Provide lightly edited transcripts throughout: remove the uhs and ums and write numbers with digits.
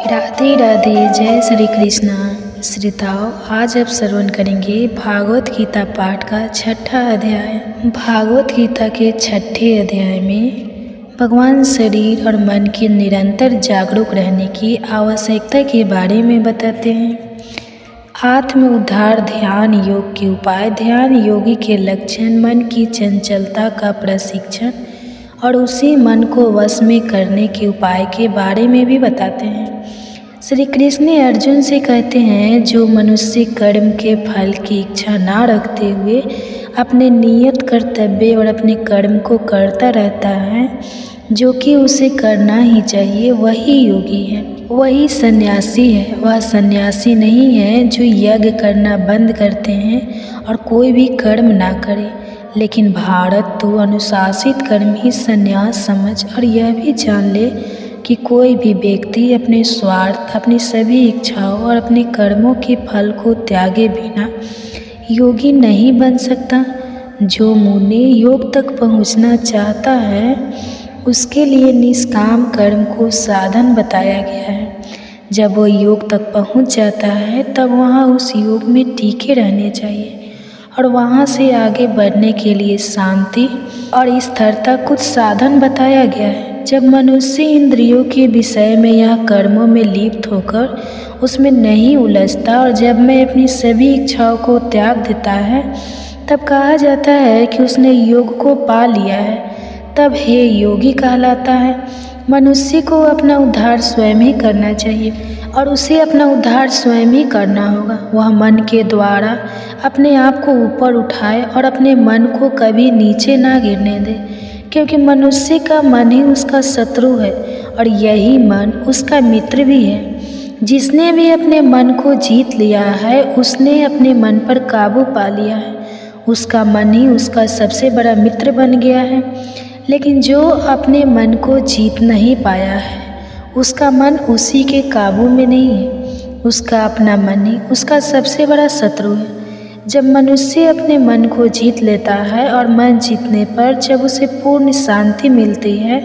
राधे राधे। जय श्री कृष्णा। श्रोताओं, आज आप श्रवण करेंगे भागवत गीता पाठ का छठा अध्याय। भागवत गीता के छठे अध्याय में भगवान शरीर और मन के निरंतर जागरूक रहने की आवश्यकता के बारे में बताते हैं। आत्म उद्धार ध्यान योग के उपाय, ध्यान योगी के लक्षण, मन की चंचलता का प्रशिक्षण और उसी मन को वश में करने के उपाय के बारे में भी बताते हैं। श्री कृष्ण अर्जुन से कहते हैं, जो मनुष्य कर्म के फल की इच्छा ना रखते हुए अपने नियत कर्तव्य और अपने कर्म को करता रहता है, जो कि उसे करना ही चाहिए, वही योगी है, वही सन्यासी है। वह सन्यासी नहीं है जो यज्ञ करना बंद करते हैं और कोई भी कर्म ना करे। लेकिन भारत तो अनुशासित कर्म ही सन्यास समझ और यह भी जान ले कि कोई भी व्यक्ति अपने स्वार्थ, अपनी सभी इच्छाओं और अपने कर्मों के फल को त्यागे बिना योगी नहीं बन सकता। जो मुनि योग तक पहुंचना चाहता है, उसके लिए निष्काम कर्म को साधन बताया गया है। जब वो योग तक पहुंच जाता है, तब वहाँ उस योग में टिके रहने चाहिए और वहाँ से आगे बढ़ने के लिए शांति और स्थिरता कुछ साधन बताया गया है। जब मनुष्य इंद्रियों के विषय में या कर्मों में लिप्त होकर उसमें नहीं उलझता और जब मैं अपनी सभी इच्छाओं को त्याग देता है, तब कहा जाता है कि उसने योग को पा लिया है, तब हे योगी कहलाता है। मनुष्य को अपना उद्धार स्वयं ही करना चाहिए और उसे अपना उद्धार स्वयं ही करना होगा। वह मन के द्वारा अपने आप को ऊपर उठाए और अपने मन को कभी नीचे ना गिरने दे, क्योंकि मनुष्य का मन ही उसका शत्रु है और यही मन उसका मित्र भी है। जिसने भी अपने मन को जीत लिया है, उसने अपने मन पर काबू पा लिया है। उसका मन ही उसका सबसे बड़ा मित्र बन गया है। लेकिन जो अपने मन को जीत नहीं पाया है, उसका मन उसी के काबू में नहीं है। उसका अपना मन ही उसका सबसे बड़ा शत्रु है। जब मनुष्य अपने मन को जीत लेता है और मन जीतने पर जब उसे पूर्ण शांति मिलती है,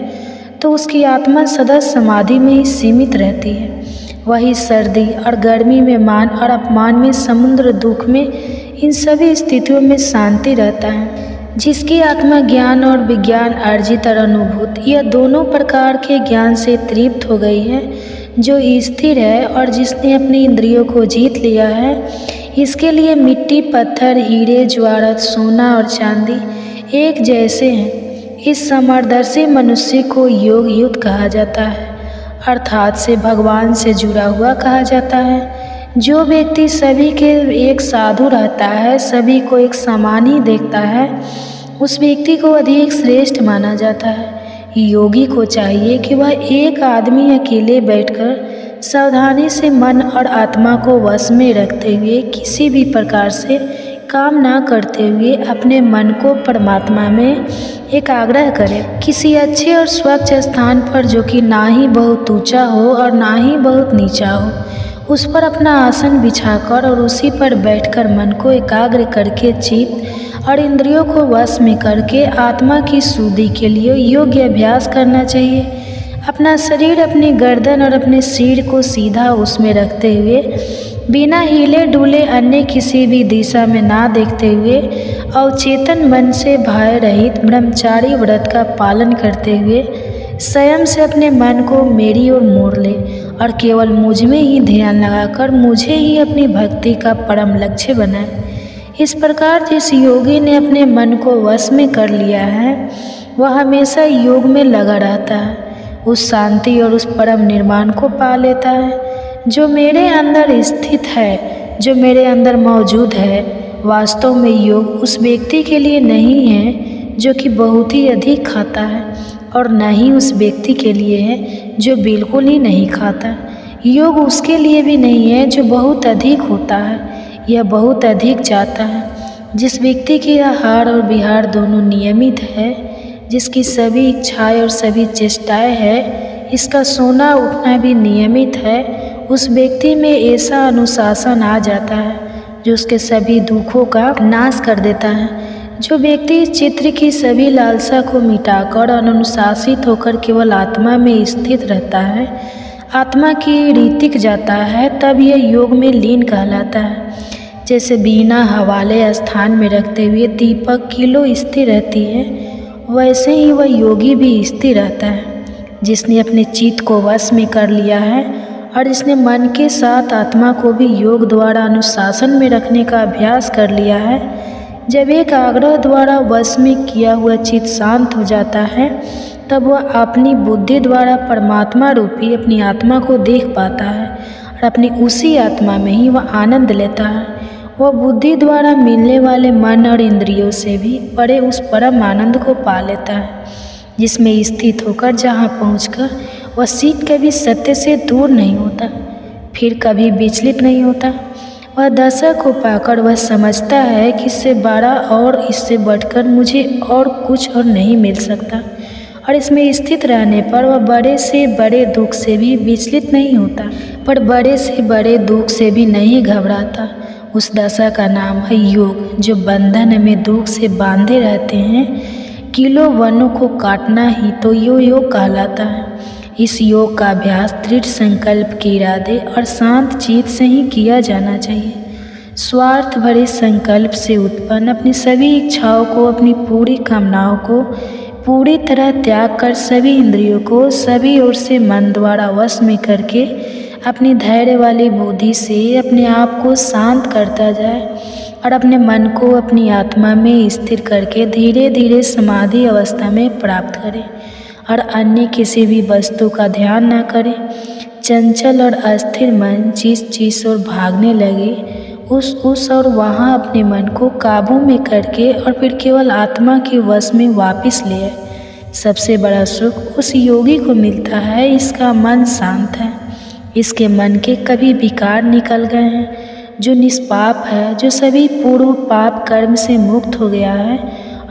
तो उसकी आत्मा सदा समाधि में ही सीमित रहती है। वही सर्दी और गर्मी में, मान और अपमान में, समुद्र दुख में, इन सभी स्थितियों में शांति रहता है। जिसकी आत्मा ज्ञान और विज्ञान अर्जित और अनुभूत यह दोनों प्रकार के ज्ञान से तृप्त हो गई है, जो स्थिर है और जिसने अपनी इंद्रियों को जीत लिया है, इसके लिए मिट्टी, पत्थर, हीरे, ज्वारत, सोना और चांदी एक जैसे हैं। इस समदर्शी मनुष्य को योग युक्त कहा जाता है, अर्थात से भगवान से जुड़ा हुआ कहा जाता है। जो व्यक्ति सभी के एक साधु रहता है, सभी को एक समान ही देखता है, उस व्यक्ति को अधिक श्रेष्ठ माना जाता है। योगी को चाहिए कि वह एक आदमी अकेले बैठकर सावधानी से मन और आत्मा को वश में रखते हुए किसी भी प्रकार से काम ना करते हुए अपने मन को परमात्मा में एकाग्र करे। किसी अच्छे और स्वच्छ स्थान पर, जो कि ना ही बहुत ऊंचा हो और ना ही बहुत नीचा हो, उस पर अपना आसन बिछाकर और उसी पर बैठकर मन को एकाग्र करके चित्त और इंद्रियों को वश में करके आत्मा की शुद्धि के लिए योग्य अभ्यास करना चाहिए। अपना शरीर, अपनी गर्दन और अपने सिर को सीधा उसमें रखते हुए, बिना हिले डुले अन्य किसी भी दिशा में ना देखते हुए, अवचेतन मन से भय रहित ब्रह्मचारी व्रत का पालन करते हुए स्वयं से अपने मन को मेरी ओर मोड़ ले और केवल मुझ में ही ध्यान लगाकर मुझे ही अपनी भक्ति का परम लक्ष्य बनाए। इस प्रकार जिस योगी ने अपने मन को वश में कर लिया है, वह हमेशा योग में लगा रहता है, उस शांति और उस परम निर्माण को पा लेता है जो मेरे अंदर स्थित है, जो मेरे अंदर मौजूद है। वास्तव में योग उस व्यक्ति के लिए नहीं है जो कि बहुत ही अधिक खाता है, और न ही उस व्यक्ति के लिए है जो बिल्कुल ही नहीं खाता। योग उसके लिए भी नहीं है जो बहुत अधिक होता है या बहुत अधिक चाहता है। जिस व्यक्ति के आहार और विहार दोनों नियमित है, जिसकी सभी इच्छाएं और सभी चेष्टाएं है, इसका सोना उठना भी नियमित है, उस व्यक्ति में ऐसा अनुशासन आ जाता है जो उसके सभी दुखों का नाश कर देता है। जो व्यक्ति इस चित्र की सभी लालसा को मिटाकर अनुशासित होकर केवल आत्मा में स्थित रहता है, आत्मा की रीतिक जाता है, तब यह योग में लीन कहलाता है। जैसे बिना हवाले स्थान में रखते हुए दीपक किलो स्थिर रहती है, वैसे ही वह योगी भी स्थिर रहता है जिसने अपने चित्त को वश में कर लिया है और जिसने मन के साथ आत्मा को भी योग द्वारा अनुशासन में रखने का अभ्यास कर लिया है। जब एक आग्रह द्वारा वश में किया हुआ चित्त शांत हो जाता है, तब वह अपनी बुद्धि द्वारा परमात्मा रूपी अपनी आत्मा को देख पाता है और अपनी उसी आत्मा में ही वह आनंद लेता है। वह बुद्धि द्वारा मिलने वाले मन और इंद्रियों से भी परे उस परम आनंद को पा लेता है, जिसमें स्थित होकर जहाँ पहुंचकर वह सीख कभी सत्य से दूर नहीं होता, फिर कभी विचलित नहीं होता। वह दशा को पाकर वह समझता है कि इससे बड़ा और इससे बढ़कर मुझे और कुछ और नहीं मिल सकता, और इसमें स्थित रहने पर वह बड़े से बड़े दुख से भी विचलित नहीं होता, पर बड़े से बड़े दुख से भी नहीं घबराता। उस दशा का नाम है योग, जो बंधन में दुख से बांधे रहते हैं। किलो वनों को काटना ही तो योग कहलाता है। इस योग का अभ्यास दृढ़ संकल्प के इरादे और शांत चित्त से ही किया जाना चाहिए। स्वार्थ भरे संकल्प से उत्पन्न अपनी सभी इच्छाओं को, अपनी पूरी कामनाओं को पूरी तरह त्याग कर सभी इंद्रियों को सभी ओर से मन द्वारा वश में करके अपनी धैर्य वाली बुद्धि से अपने आप को शांत करता जाए और अपने मन को अपनी आत्मा में स्थिर करके धीरे धीरे समाधि अवस्था में प्राप्त करे और अन्य किसी भी वस्तु का ध्यान न करे। चंचल और अस्थिर मन जिस चीज़ और भागने लगे उस और वहाँ अपने मन को काबू में करके और फिर केवल आत्मा के वश में वापस ले आए। सबसे बड़ा सुख उस योगी को मिलता है, इसका मन शांत है, इसके मन के कभी विकार निकल गए हैं, जो निष्पाप है, जो सभी पूर्व पाप कर्म से मुक्त हो गया है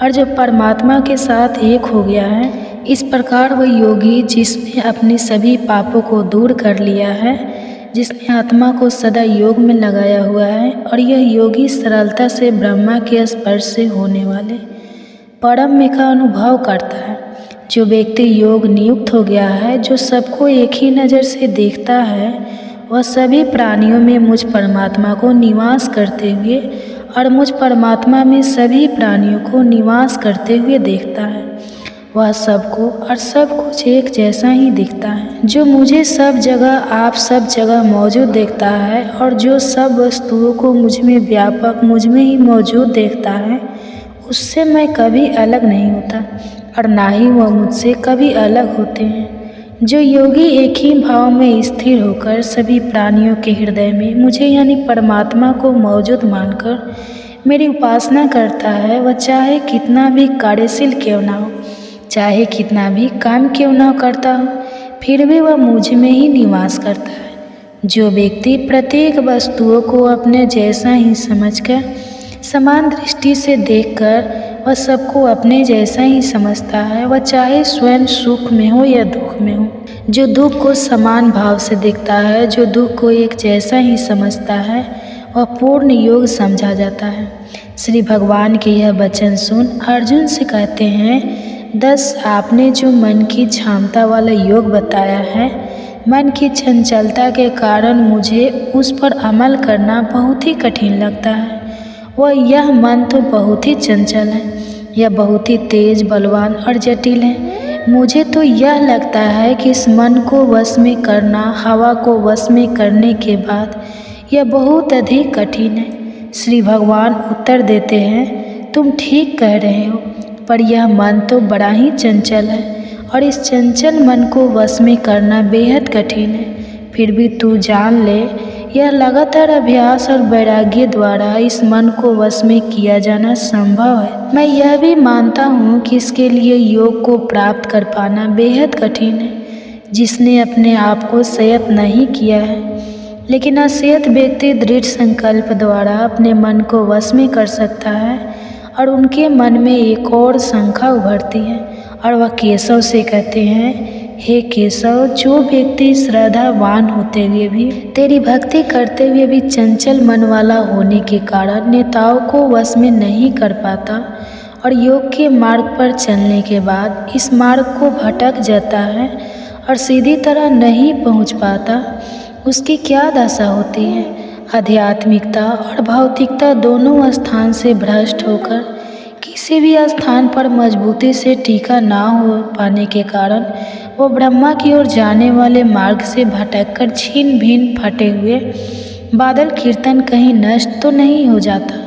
और जो परमात्मा के साथ एक हो गया है। इस प्रकार वह योगी जिसने अपने सभी पापों को दूर कर लिया है, जिसने आत्मा को सदा योग में लगाया हुआ है, और यह योगी सरलता से ब्रह्मा के स्पर्श से होने वाले परम में का अनुभव करता है। जो व्यक्ति योग नियुक्त हो गया है, जो सबको एक ही नज़र से देखता है, वह सभी प्राणियों में मुझ परमात्मा को निवास करते हुए और मुझ परमात्मा में सभी प्राणियों को निवास करते हुए देखता है। वह सबको और सब कुछ एक जैसा ही दिखता है। जो मुझे सब जगह, आप सब जगह मौजूद देखता है और जो सब वस्तुओं को मुझ में व्यापक, मुझ में ही मौजूद देखता है, उससे मैं कभी अलग नहीं होता और ना ही वह मुझसे कभी अलग होते हैं। जो योगी एक ही भाव में स्थिर होकर सभी प्राणियों के हृदय में मुझे यानी परमात्मा को मौजूद मानकर मेरी उपासना करता है, वह चाहे कितना भी कार्यशील क्यों ना हो, चाहे कितना भी काम क्यों ना करता हो, फिर भी वह मुझ में ही निवास करता है। जो व्यक्ति प्रत्येक वस्तुओं को अपने जैसा ही समझकर समान दृष्टि से देखकर वह सबको अपने जैसा ही समझता है, वह चाहे स्वयं सुख में हो या दुख में हो। जो दुख को समान भाव से देखता है, जो दुख को एक जैसा ही समझता है, वह पूर्ण योग समझा जाता है। श्री भगवान के यह वचन सुन अर्जुन से कहते हैं, 10 आपने जो मन की क्षमता वाला योग बताया है, मन की चंचलता के कारण मुझे उस पर अमल करना बहुत ही कठिन लगता है। यह मन तो बहुत ही चंचल है, यह बहुत ही तेज, बलवान और जटिल है। मुझे तो यह लगता है कि इस मन को वश में करना हवा को वश में करने के बाद यह बहुत अधिक कठिन है। श्री भगवान उत्तर देते हैं, तुम ठीक कह रहे हो, पर यह मन तो बड़ा ही चंचल है और इस चंचल मन को वश में करना बेहद कठिन है। फिर भी तू जान ले, यह लगातार अभ्यास और वैराग्य द्वारा इस मन को वश में किया जाना संभव है। मैं यह भी मानता हूँ कि इसके लिए योग को प्राप्त कर पाना बेहद कठिन है, जिसने अपने आप को संयत नहीं किया है। लेकिन असंयत व्यक्ति दृढ़ संकल्प द्वारा अपने मन को वश में कर सकता है और उनके मन में एक और शंका उभरती है और वह केशव से कहते हैं, हे केशव, जो व्यक्ति श्रद्धावान होते हुए भी, तेरी भक्ति करते हुए भी चंचल मन वाला होने के कारण नेताओं को वश में नहीं कर पाता और योग के मार्ग पर चलने के बाद इस मार्ग को भटक जाता है और सीधी तरह नहीं पहुंच पाता, उसकी क्या दशा होती है। आध्यात्मिकता और भौतिकता दोनों स्थान से भ्रष्ट होकर किसी भी स्थान पर मजबूती से टीका ना हो पाने के कारण वो ब्रह्मा की ओर जाने वाले मार्ग से भटककर छिन्न भिन्न फटे हुए बादल कीर्तन कहीं नष्ट तो नहीं हो जाता।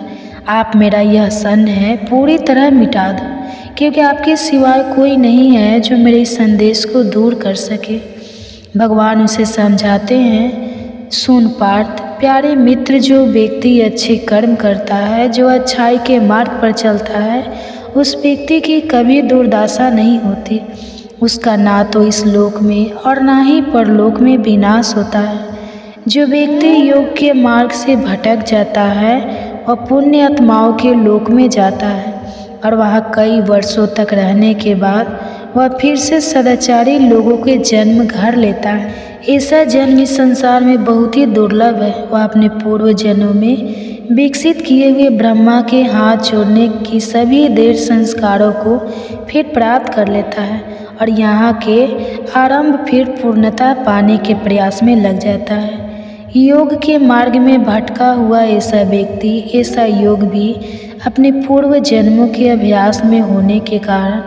आप मेरा यह सन है पूरी तरह मिटा दो, क्योंकि आपके सिवाय कोई नहीं है जो मेरे इस संदेश को दूर कर सके। भगवान उसे समझाते हैं, सुन पार्थ प्यारे मित्र, जो व्यक्ति अच्छे कर्म करता है, जो अच्छाई के मार्ग पर चलता है, उस व्यक्ति की कभी दुर्दशा नहीं होती। उसका ना तो इस लोक में और ना ही परलोक में विनाश होता है। जो व्यक्ति योग के मार्ग से भटक जाता है वह पुण्य आत्माओं के लोक में जाता है और वहाँ कई वर्षों तक रहने के बाद वह फिर से सदाचारी लोगों के जन्म घर लेता है। ऐसा जन्म इस संसार में बहुत ही दुर्लभ है। वह अपने पूर्व जन्मों में विकसित किए हुए ब्रह्मा के हाथ जोड़ने की सभी देर संस्कारों को फिर प्राप्त कर लेता है और यहाँ के आरंभ फिर पूर्णता पाने के प्रयास में लग जाता है। योग के मार्ग में भटका हुआ ऐसा व्यक्ति, ऐसा योग भी अपने पूर्व जन्मों के अभ्यास में होने के कारण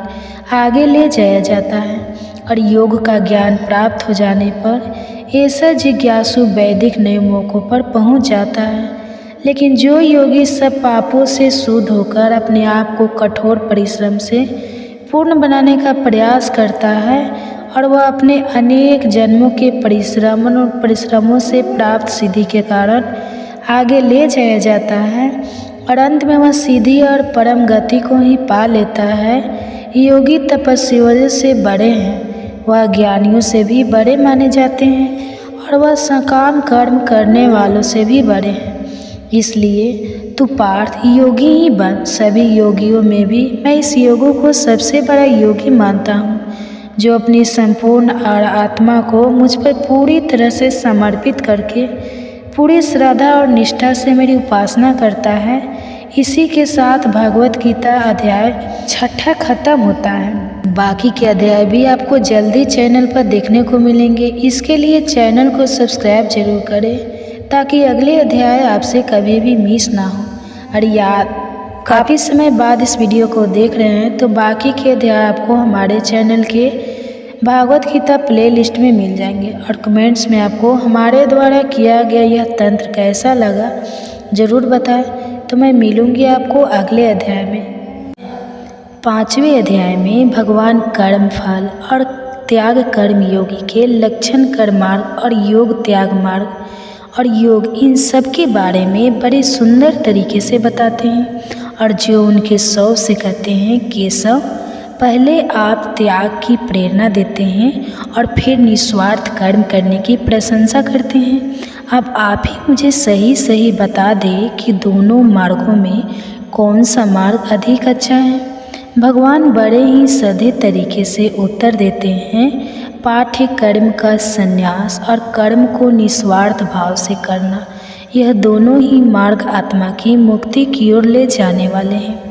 आगे ले जाया जाता है और योग का ज्ञान प्राप्त हो जाने पर ऐसा जिज्ञासु वैदिक नियमों पर पहुंच जाता है। लेकिन जो योगी सब पापों से शुद्ध होकर अपने आप को कठोर परिश्रम से पूर्ण बनाने का प्रयास करता है और वह अपने अनेक जन्मों के परिश्रमों से प्राप्त सिद्धि के कारण आगे ले जाया जाता है और अंत में वह सीधी और परम गति को ही पा लेता है। योगी तपस्वियों से बड़े हैं, वह ज्ञानियों से भी बड़े माने जाते हैं और वह सकाम कर्म करने वालों से भी बड़े हैं। इसलिए तू पार्थ योगी ही बन। सभी योगियों में भी मैं इस योगी को सबसे बड़ा योगी मानता हूँ, जो अपनी संपूर्ण आत्मा को मुझ पर पूरी तरह से समर्पित करके पूरी श्रद्धा और निष्ठा से मेरी उपासना करता है। इसी के साथ भगवत गीता अध्याय 6 खत्म होता है। बाकी के अध्याय भी आपको जल्दी चैनल पर देखने को मिलेंगे। इसके लिए चैनल को सब्सक्राइब जरूर करें ताकि अगले अध्याय आपसे कभी भी मिस ना हो। और याद काफ़ी समय बाद इस वीडियो को देख रहे हैं तो बाकी के अध्याय आपको हमारे चैनल के भागवत गीता प्लेलिस्ट में मिल जाएंगे और कमेंट्स में आपको हमारे द्वारा किया गया यह तंत्र कैसा लगा ज़रूर बताएं। तो मैं मिलूँगी आपको अगले अध्याय में। 5वें अध्याय में भगवान कर्म फल और त्याग कर्म योगी के लक्षण कर्म मार्ग और योग त्याग मार्ग और योग इन सब के बारे में बड़े सुंदर तरीके से बताते हैं और जो उनके सौ से कहते हैं केशव, पहले आप त्याग की प्रेरणा देते हैं और फिर निस्वार्थ कर्म करने की प्रशंसा करते हैं। अब आप ही मुझे सही बता दें कि दोनों मार्गों में कौन सा मार्ग अधिक अच्छा है। भगवान बड़े ही सीधे तरीके से उत्तर देते हैं, पाठ्य कर्म का संन्यास और कर्म को निस्वार्थ भाव से करना, यह दोनों ही मार्ग आत्मा की मुक्ति की ओर ले जाने वाले हैं।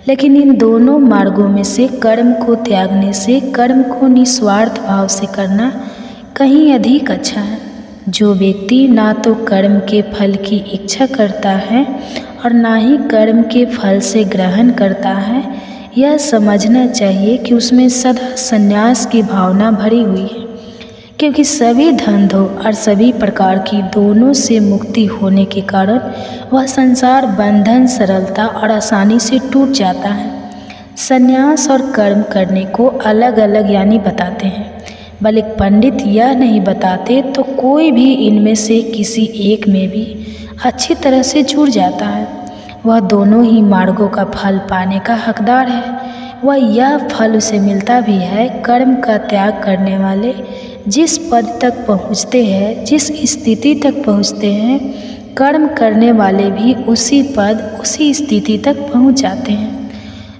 लेकिन इन दोनों मार्गों में से कर्म को त्यागने से कर्म को निस्वार्थ भाव से करना कहीं अधिक अच्छा है। जो व्यक्ति ना तो कर्म के फल की इच्छा करता है और ना ही कर्म के फल से ग्रहण करता है, यह समझना चाहिए कि उसमें सदा संन्यास की भावना भरी हुई है, क्योंकि सभी धंधों और सभी प्रकार की दोनों से मुक्ति होने के कारण वह संसार बंधन सरलता और आसानी से टूट जाता है। संन्यास और कर्म करने को अलग अलग यानी बताते हैं, भले पंडित यह नहीं बताते तो कोई भी इनमें से किसी एक में भी अच्छी तरह से जुड़ जाता है। वह दोनों ही मार्गों का फल पाने का हकदार है। वह यह फल उसे मिलता भी है। कर्म का त्याग करने वाले जिस पद तक पहुँचते हैं, जिस स्थिति तक पहुँचते हैं, कर्म करने वाले भी उसी पद उसी स्थिति तक पहुँच जाते हैं।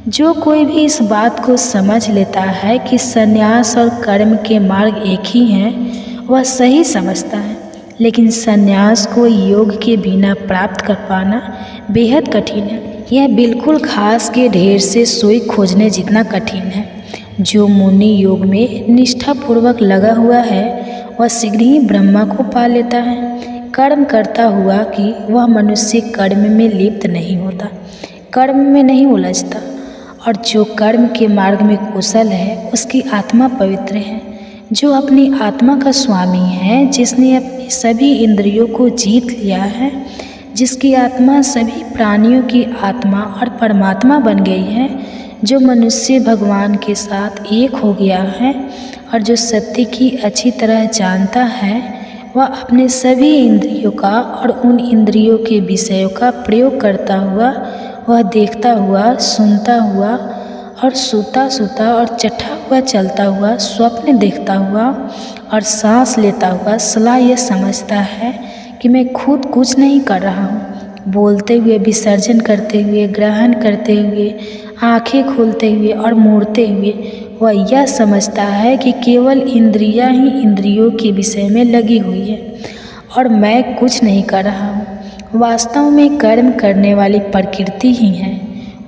जो कोई भी इस बात को समझ लेता है कि संन्यास और कर्म के मार्ग एक ही हैं, वह सही समझता है। लेकिन संन्यास को योग के बिना प्राप्त कर पाना बेहद कठिन है। यह बिल्कुल घास के ढेर से सुई खोजने जितना कठिन है। जो मुनि योग में निष्ठापूर्वक लगा हुआ है वह शीघ्र ही ब्रह्मा को पा लेता है। कर्म करता हुआ कि वह मनुष्य कर्म में लिप्त नहीं होता, कर्म में नहीं उलझता, और जो कर्म के मार्ग में कुशल है उसकी आत्मा पवित्र है। जो अपनी आत्मा का स्वामी है, जिसने अपनी सभी इंद्रियों को जीत लिया है, जिसकी आत्मा सभी प्राणियों की आत्मा और परमात्मा बन गई है, जो मनुष्य भगवान के साथ एक हो गया है और जो सत्य की अच्छी तरह जानता है, वह अपने सभी इंद्रियों का और उन इंद्रियों के विषयों का प्रयोग करता हुआ, वह देखता हुआ, सुनता हुआ और सूता और चढ़ा हुआ चलता हुआ, स्वप्न देखता हुआ और सांस लेता हुआ सदा यह समझता है कि मैं खुद कुछ नहीं कर रहा हूँ। बोलते हुए, विसर्जन करते हुए, ग्रहण करते हुए, आंखें खोलते हुए और मोड़ते हुए वह यह समझता है कि केवल इंद्रियां ही इंद्रियों के विषय में लगी हुई है और मैं कुछ नहीं कर रहा हूँ। वास्तव में कर्म करने वाली प्रकृति ही है,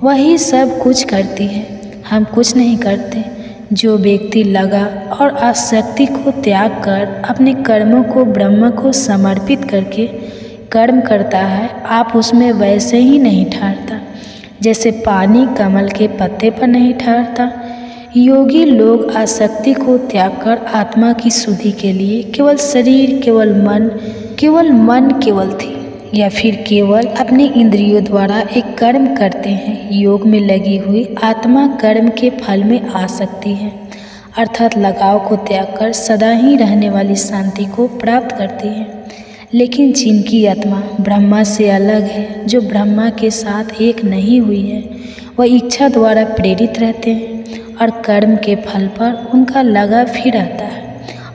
वही सब कुछ करती है, हम कुछ नहीं करते। जो व्यक्ति लगा और आसक्ति को त्याग कर अपने कर्मों को ब्रह्म को समर्पित करके कर्म करता है, आप उसमें वैसे ही नहीं ठहरता जैसे पानी कमल के पत्ते पर नहीं ठहरता। योगी लोग आसक्ति को त्याग कर आत्मा की शुद्धि के लिए केवल शरीर, केवल थी या फिर केवल अपने इंद्रियों द्वारा एक कर्म करते हैं। योग में लगी हुई आत्मा कर्म के फल में आ सकती है, अर्थात लगाव को त्याग कर सदा ही रहने वाली शांति को प्राप्त करती है। लेकिन जिनकी आत्मा ब्रह्मा से अलग है, जो ब्रह्मा के साथ एक नहीं हुई है, वह इच्छा द्वारा प्रेरित रहते हैं और कर्म के फल पर उनका लगाव फिर रहता है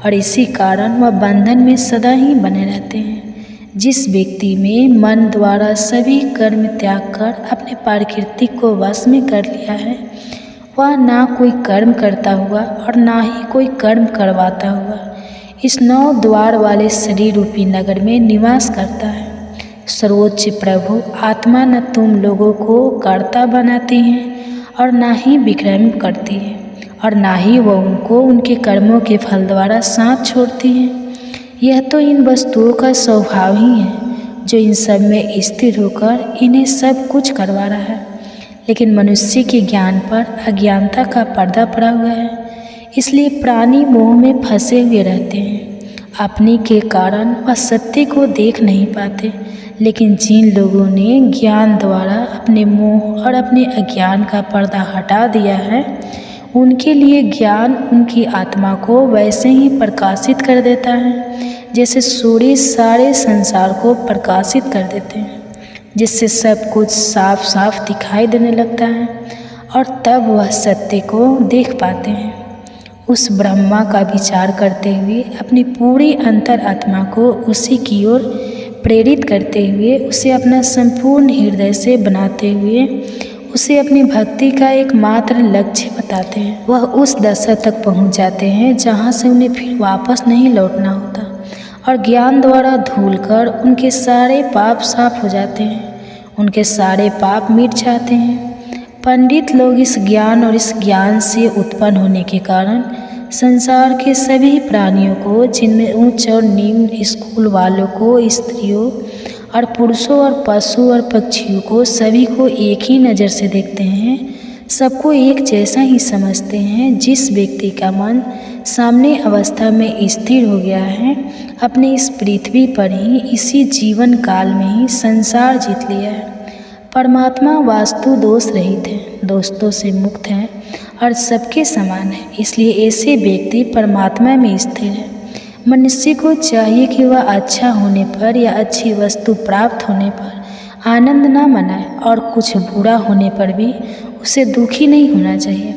और इसी कारण वह बंधन में सदा ही बने रहते हैं। जिस व्यक्ति में मन द्वारा सभी कर्म त्याग कर अपने प्रकृति को वश में कर लिया है, वह ना कोई कर्म करता हुआ और ना ही कोई कर्म करवाता हुआ इस 9 द्वार वाले शरीर रूपी नगर में निवास करता है। सर्वोच्च प्रभु आत्मा न तुम लोगों को कर्ता बनाती है और ना ही विक्रम करती है और ना ही वह उनको उनके कर्मों के फल द्वारा साथ छोड़ती है। यह तो इन वस्तुओं का स्वभाव ही है जो इन सब में स्थिर होकर इन्हें सब कुछ करवा रहा है। लेकिन मनुष्य के ज्ञान पर अज्ञानता का पर्दा पड़ा हुआ है, इसलिए प्राणी मोह में फंसे हुए रहते हैं। अपने के कारण वह सत्य को देख नहीं पाते। लेकिन जिन लोगों ने ज्ञान द्वारा अपने मोह और अपने अज्ञान का पर्दा हटा दिया है, उनके लिए ज्ञान उनकी आत्मा को वैसे ही प्रकाशित कर देता है जैसे सूर्य सारे संसार को प्रकाशित कर देते हैं, जिससे सब कुछ साफ साफ दिखाई देने लगता है और तब वह सत्य को देख पाते हैं। उस ब्रह्मा का विचार करते हुए अपनी पूरी अंतर आत्मा को उसी की ओर प्रेरित करते हुए, उसे अपना संपूर्ण हृदय से बनाते हुए उसे अपनी भक्ति का एकमात्र लक्ष्य बताते हैं। वह उस दशा तक पहुंच जाते हैं जहां से उन्हें फिर वापस नहीं लौटना होता और ज्ञान द्वारा धुलकर उनके सारे पाप साफ हो जाते हैं, उनके सारे पाप मिट जाते हैं। पंडित लोग इस ज्ञान और इस ज्ञान से उत्पन्न होने के कारण संसार के सभी प्राणियों को, जिनमें उच्च और निम्न स्कूल वालों को, स्त्रियों और पुरुषों और पशु और पक्षियों को, सभी को एक ही नज़र से देखते हैं, सबको एक जैसा ही समझते हैं। जिस व्यक्ति का मन सामने अवस्था में स्थिर हो गया है, अपने इस पृथ्वी पर ही इसी जीवन काल में ही संसार जीत लिया है। परमात्मा वास्तु दोष रहित है, दोस्तों से मुक्त है और सबके समान है, इसलिए ऐसे व्यक्ति परमात्मा में स्थिर है। मनुष्य को चाहिए कि वह अच्छा होने पर या अच्छी वस्तु प्राप्त होने पर आनंद न मनाए और कुछ बुरा होने पर भी उसे दुखी नहीं होना चाहिए।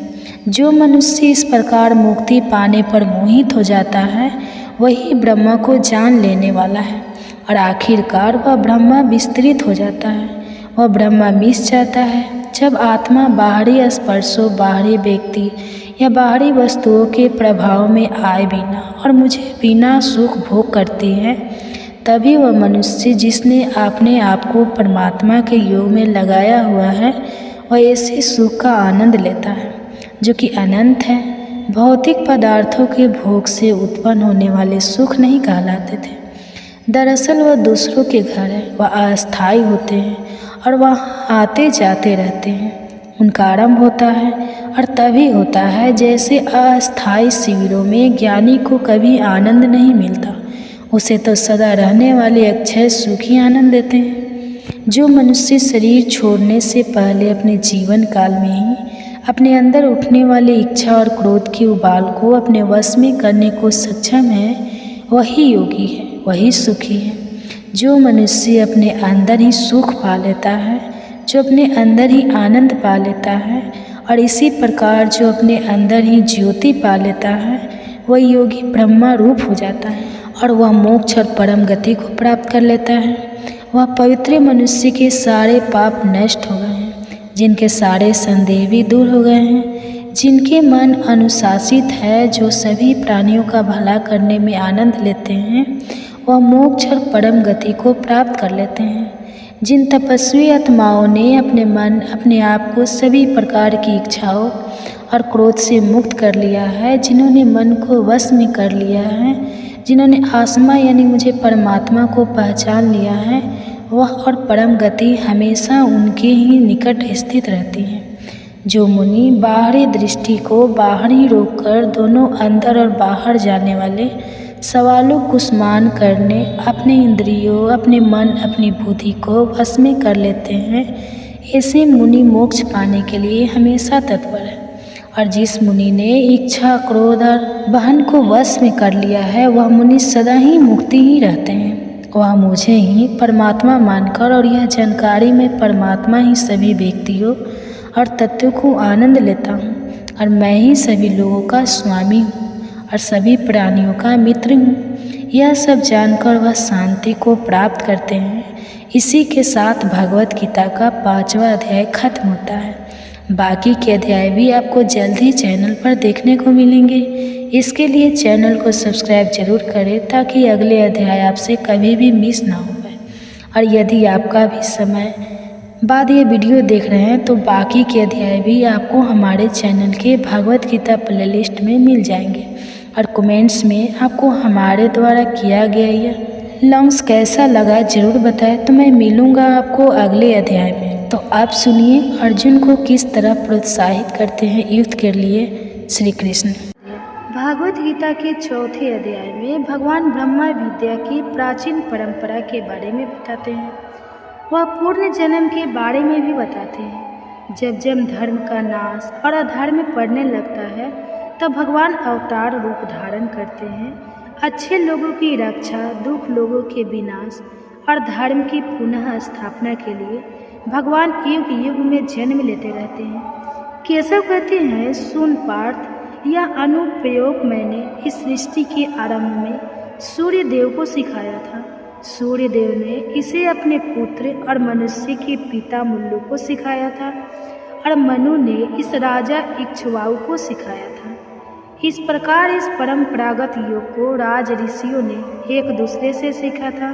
जो मनुष्य इस प्रकार मुक्ति पाने पर मोहित हो जाता है, वही ब्रह्मा को जान लेने वाला है और आखिरकार वह ब्रह्मा विस्तृत हो जाता है, वह ब्रह्मा मिस जाता है। जब आत्मा बाहरी स्पर्शों, बाहरी व्यक्ति या बाहरी वस्तुओं के प्रभाव में आए बिना और मुझे बिना सुख भोग करती है, तभी वह मनुष्य जिसने अपने आप को परमात्मा के योग में लगाया हुआ है, वह ऐसे सुख का आनंद लेता है जो कि अनंत है, भौतिक पदार्थों के भोग से उत्पन्न होने वाले सुख नहीं कहलाते थे। दरअसल वह दूसरों के घर है, वह अस्थायी होते हैं और वह आते जाते रहते हैं। उनका आरंभ होता है और तभी होता है जैसे अस्थायी शिविरों में ज्ञानी को कभी आनंद नहीं मिलता, उसे तो सदा रहने वाले अक्षय सुख ही आनंद देते हैं। जो मनुष्य शरीर छोड़ने से पहले अपने जीवन काल में ही अपने अंदर उठने वाले इच्छा और क्रोध के उबाल को अपने वश में करने को सक्षम है, वही योगी है, वही सुखी है। जो मनुष्य अपने अंदर ही सुख पा लेता है, जो अपने अंदर ही आनंद पा लेता है, और इसी प्रकार जो अपने अंदर ही ज्योति पा लेता है, वह योगी ब्रह्मा रूप हो जाता है और वह मोक्ष और परम गति को प्राप्त कर लेता है। वह पवित्र मनुष्य के सारे पाप नष्ट हो गए हैं, जिनके सारे संदेह भी दूर हो गए हैं, जिनके मन अनुशासित है, जो सभी प्राणियों का भला करने में आनंद लेते हैं, वह मोक्ष और परम गति को प्राप्त कर लेते हैं। जिन तपस्वी आत्माओं ने अपने मन अपने आप को सभी प्रकार की इच्छाओं और क्रोध से मुक्त कर लिया है, जिन्होंने मन को वश में कर लिया है, जिन्होंने आत्मा यानी मुझे परमात्मा को पहचान लिया है, वह और परम गति हमेशा उनके ही निकट स्थित रहती है। जो मुनि बाहरी दृष्टि को बाहर ही रोककर दोनों अंदर और बाहर जाने वाले सवालों को स्मरण करने अपने इंद्रियों, अपने मन, अपनी बुद्धि को वश में कर लेते हैं, ऐसे मुनि मोक्ष पाने के लिए हमेशा तत्पर है। और जिस मुनि ने इच्छा, क्रोध और बहन को वश में कर लिया है, वह मुनि सदा ही मुक्ति ही रहते हैं। वह मुझे ही परमात्मा मानकर और यह जानकारी में परमात्मा ही सभी व्यक्तियों और तत्वों को आनंद लेता हूँ और मैं ही सभी लोगों का स्वामी हूँ और सभी प्राणियों का मित्र हूँ, यह सब जानकर वह शांति को प्राप्त करते हैं। इसी के साथ भगवत गीता का 5वां अध्याय खत्म होता है। बाकी के अध्याय भी आपको जल्द ही चैनल पर देखने को मिलेंगे। इसके लिए चैनल को सब्सक्राइब जरूर करें ताकि अगले अध्याय आपसे कभी भी मिस ना हो पाए। और यदि आपका भी समय बाद ये वीडियो देख रहे हैं तो बाकी के अध्याय भी आपको हमारे चैनल के भागवत गीता प्लेलिस्ट में मिल जाएंगे। और कमेंट्स में आपको हमारे द्वारा किया गया यह लॉन्ग्स कैसा लगा ज़रूर बताएं। तो मैं मिलूँगा आपको अगले अध्याय में। तो आप सुनिए अर्जुन को किस तरह प्रोत्साहित करते हैं युद्ध के लिए श्री कृष्ण। भागवत गीता के 4थे अध्याय में भगवान ब्रह्मा विद्या की प्राचीन परंपरा के बारे में बताते हैं। वह पूर्ण जन्म के बारे में भी बताते हैं। जब जब धर्म का नाश और अधर्म पड़ने लगता है तब भगवान अवतार रूप धारण करते हैं। अच्छे लोगों की रक्षा, दुख लोगों के विनाश और धर्म की पुनः स्थापना के लिए भगवान युग युग में जन्म लेते रहते हैं। केशव कहते हैं, सुन पार्थ, यह अनुप्रयोग मैंने इस सृष्टि के आरंभ में सूर्य देव को सिखाया था। सूर्य देव ने इसे अपने पुत्र और मनुष्य के पिता मुल्लु को सिखाया था और मनु ने इस राजा इक्ष्वाकु को सिखाया था। इस प्रकार इस परंपरागत योग को राज ऋषियों ने एक दूसरे से सीखा था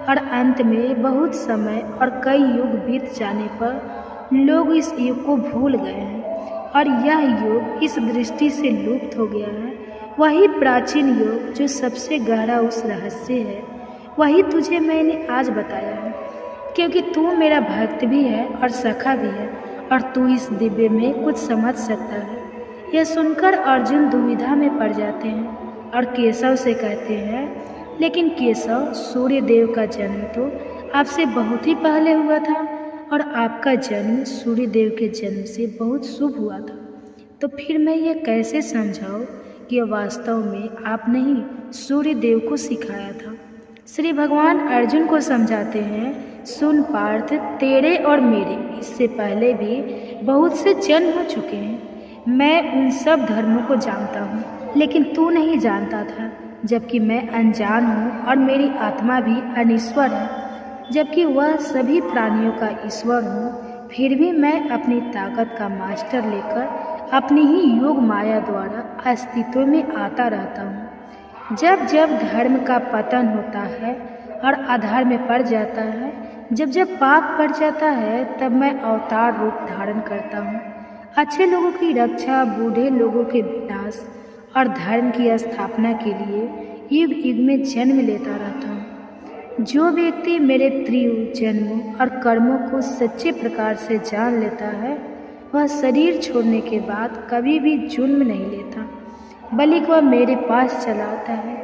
और अंत में बहुत समय और कई युग बीत जाने पर लोग इस युग को भूल गए हैं और यह योग इस दृष्टि से लुप्त हो गया है। वही प्राचीन योग जो सबसे गहरा उस रहस्य है, वही तुझे मैंने आज बताया है, क्योंकि तू मेरा भक्त भी है और सखा भी है और तू इस दिव्य में कुछ समझ सकता है। यह सुनकर अर्जुन दुविधा में पड़ जाते हैं और केशव से कहते हैं, लेकिन केशव, सूर्य देव का जन्म तो आपसे बहुत ही पहले हुआ था और आपका जन्म सूर्य देव के जन्म से बहुत शुभ हुआ था। तो फिर मैं ये कैसे समझाऊं कि वास्तव में आप नहीं सूर्य देव को सिखाया था। श्री भगवान अर्जुन को समझाते हैं, सुन पार्थ, तेरे और मेरे इससे पहले भी बहुत से जन्म हो चुके हैं। मैं उन सब धर्मों को जानता हूँ, लेकिन तू नहीं जानता था, जबकि मैं अनजान हूँ और मेरी आत्मा भी अनीश्वर है, जबकि वह सभी प्राणियों का ईश्वर हूँ। फिर भी मैं अपनी ताकत का मास्टर लेकर अपनी ही योग माया द्वारा अस्तित्व में आता रहता हूँ। जब जब धर्म का पतन होता है और अधर्म में पड़ जाता है, जब जब पाप पड़ जाता है, तब मैं अवतार रूप धारण करता हूँ। अच्छे लोगों की रक्षा, बूढ़े लोगों के विनाश और धर्म की स्थापना के लिए युग युग में जन्म लेता रहता हूँ। जो व्यक्ति मेरे त्रियुग जन्मों और कर्मों को सच्चे प्रकार से जान लेता है, वह शरीर छोड़ने के बाद कभी भी जुल्म नहीं लेता, बल्कि वह मेरे पास चला आता है।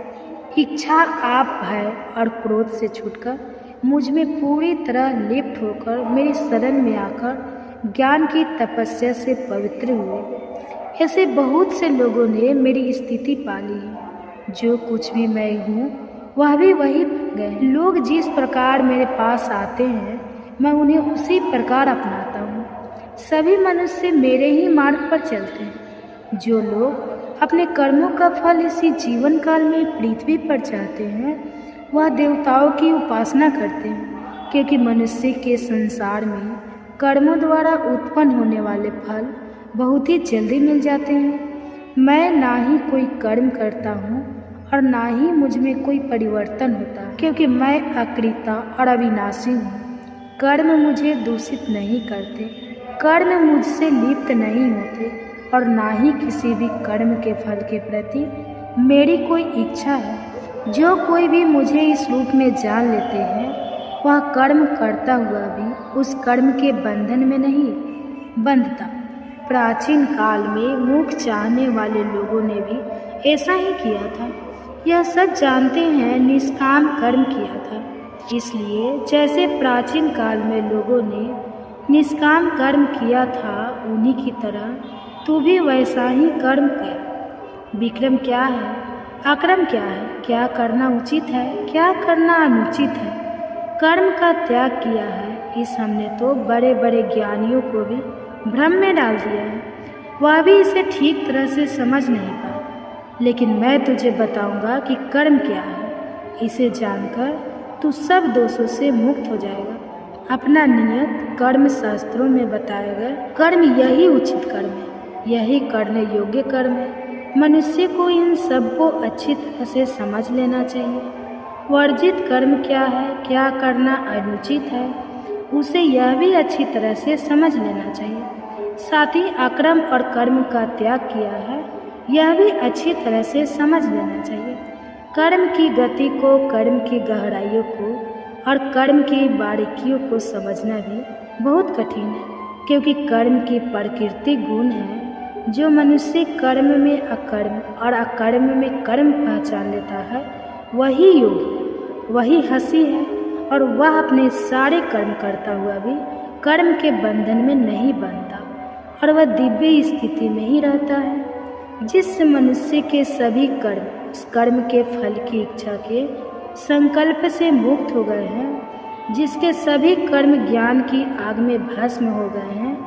इच्छा, आप, भय और क्रोध से छूटकर मुझ में पूरी तरह लिप्त होकर मेरी शरण में आकर ज्ञान की तपस्या से पवित्र हुए। ऐसे बहुत से लोगों ने मेरी स्थिति पाली है। जो कुछ भी मैं हूँ वह भी वही बन गए। लोग जिस प्रकार मेरे पास आते हैं, मैं उन्हें उसी प्रकार अपनाता हूँ। सभी मनुष्य मेरे ही मार्ग पर चलते हैं। जो लोग अपने कर्मों का फल इसी जीवन काल में पृथ्वी पर चाहते हैं, वह देवताओं की उपासना करते हैं, क्योंकि मनुष्य के संसार में कर्मों द्वारा उत्पन्न होने वाले फल बहुत ही जल्दी मिल जाते हैं। मैं ना ही कोई कर्म करता हूँ और ना ही मुझ में कोई परिवर्तन होता, क्योंकि मैं अकृता और अविनाशी हूँ। कर्म मुझे दूषित नहीं करते, कर्म मुझसे लिप्त नहीं होते और ना ही किसी भी कर्म के फल के प्रति मेरी कोई इच्छा है। जो कोई भी मुझे इस रूप में जान लेते हैं, वह कर्म करता हुआ भी उस कर्म के बंधन में नहीं बंधता। प्राचीन काल में मोक्ष चाहने वाले लोगों ने भी ऐसा ही किया था। यह सब जानते हैं, निष्काम कर्म किया था। इसलिए जैसे प्राचीन काल में लोगों ने निष्काम कर्म किया था, उन्हीं की तरह तू भी वैसा ही कर्म कर। विक्रम क्या है, अक्रम क्या है, क्या करना उचित है, क्या करना अनुचित है, कर्म का त्याग किया है, इस हमने तो बड़े बड़े ज्ञानियों को भी भ्रम में डाल दिया है। वह भी इसे ठीक तरह से समझ नहीं पाए। लेकिन मैं तुझे बताऊंगा कि कर्म क्या है। इसे जानकर तू सब दोषों से मुक्त हो जाएगा। अपना नियत कर्म शास्त्रों में बताया गया कर्म यही उचित कर्म है, यही करने योग्य कर्म है। मनुष्य को इन सब को अच्छी तरह से समझ लेना चाहिए। वर्जित कर्म क्या है, क्या करना अनुचित है, उसे यह भी अच्छी तरह से समझ लेना चाहिए। साथ ही अकर्म और कर्म का त्याग किया है, यह भी अच्छी तरह से समझ लेना चाहिए। कर्म की गति को, कर्म की गहराइयों को और कर्म की बारीकियों को समझना भी बहुत कठिन है, क्योंकि कर्म की प्रकृति गुण है। जो मनुष्य कर्म में अकर्म और अकर्म में कर्म पहचान लेता है, वही योगी है, वही हंसी है, और वह अपने सारे कर्म करता हुआ भी कर्म के बंधन में नहीं बंधता, और वह दिव्य स्थिति में ही रहता है। जिस मनुष्य के सभी कर्म उस कर्म के फल की इच्छा के संकल्प से मुक्त हो गए हैं, जिसके सभी कर्म ज्ञान की आग में भस्म हो गए हैं,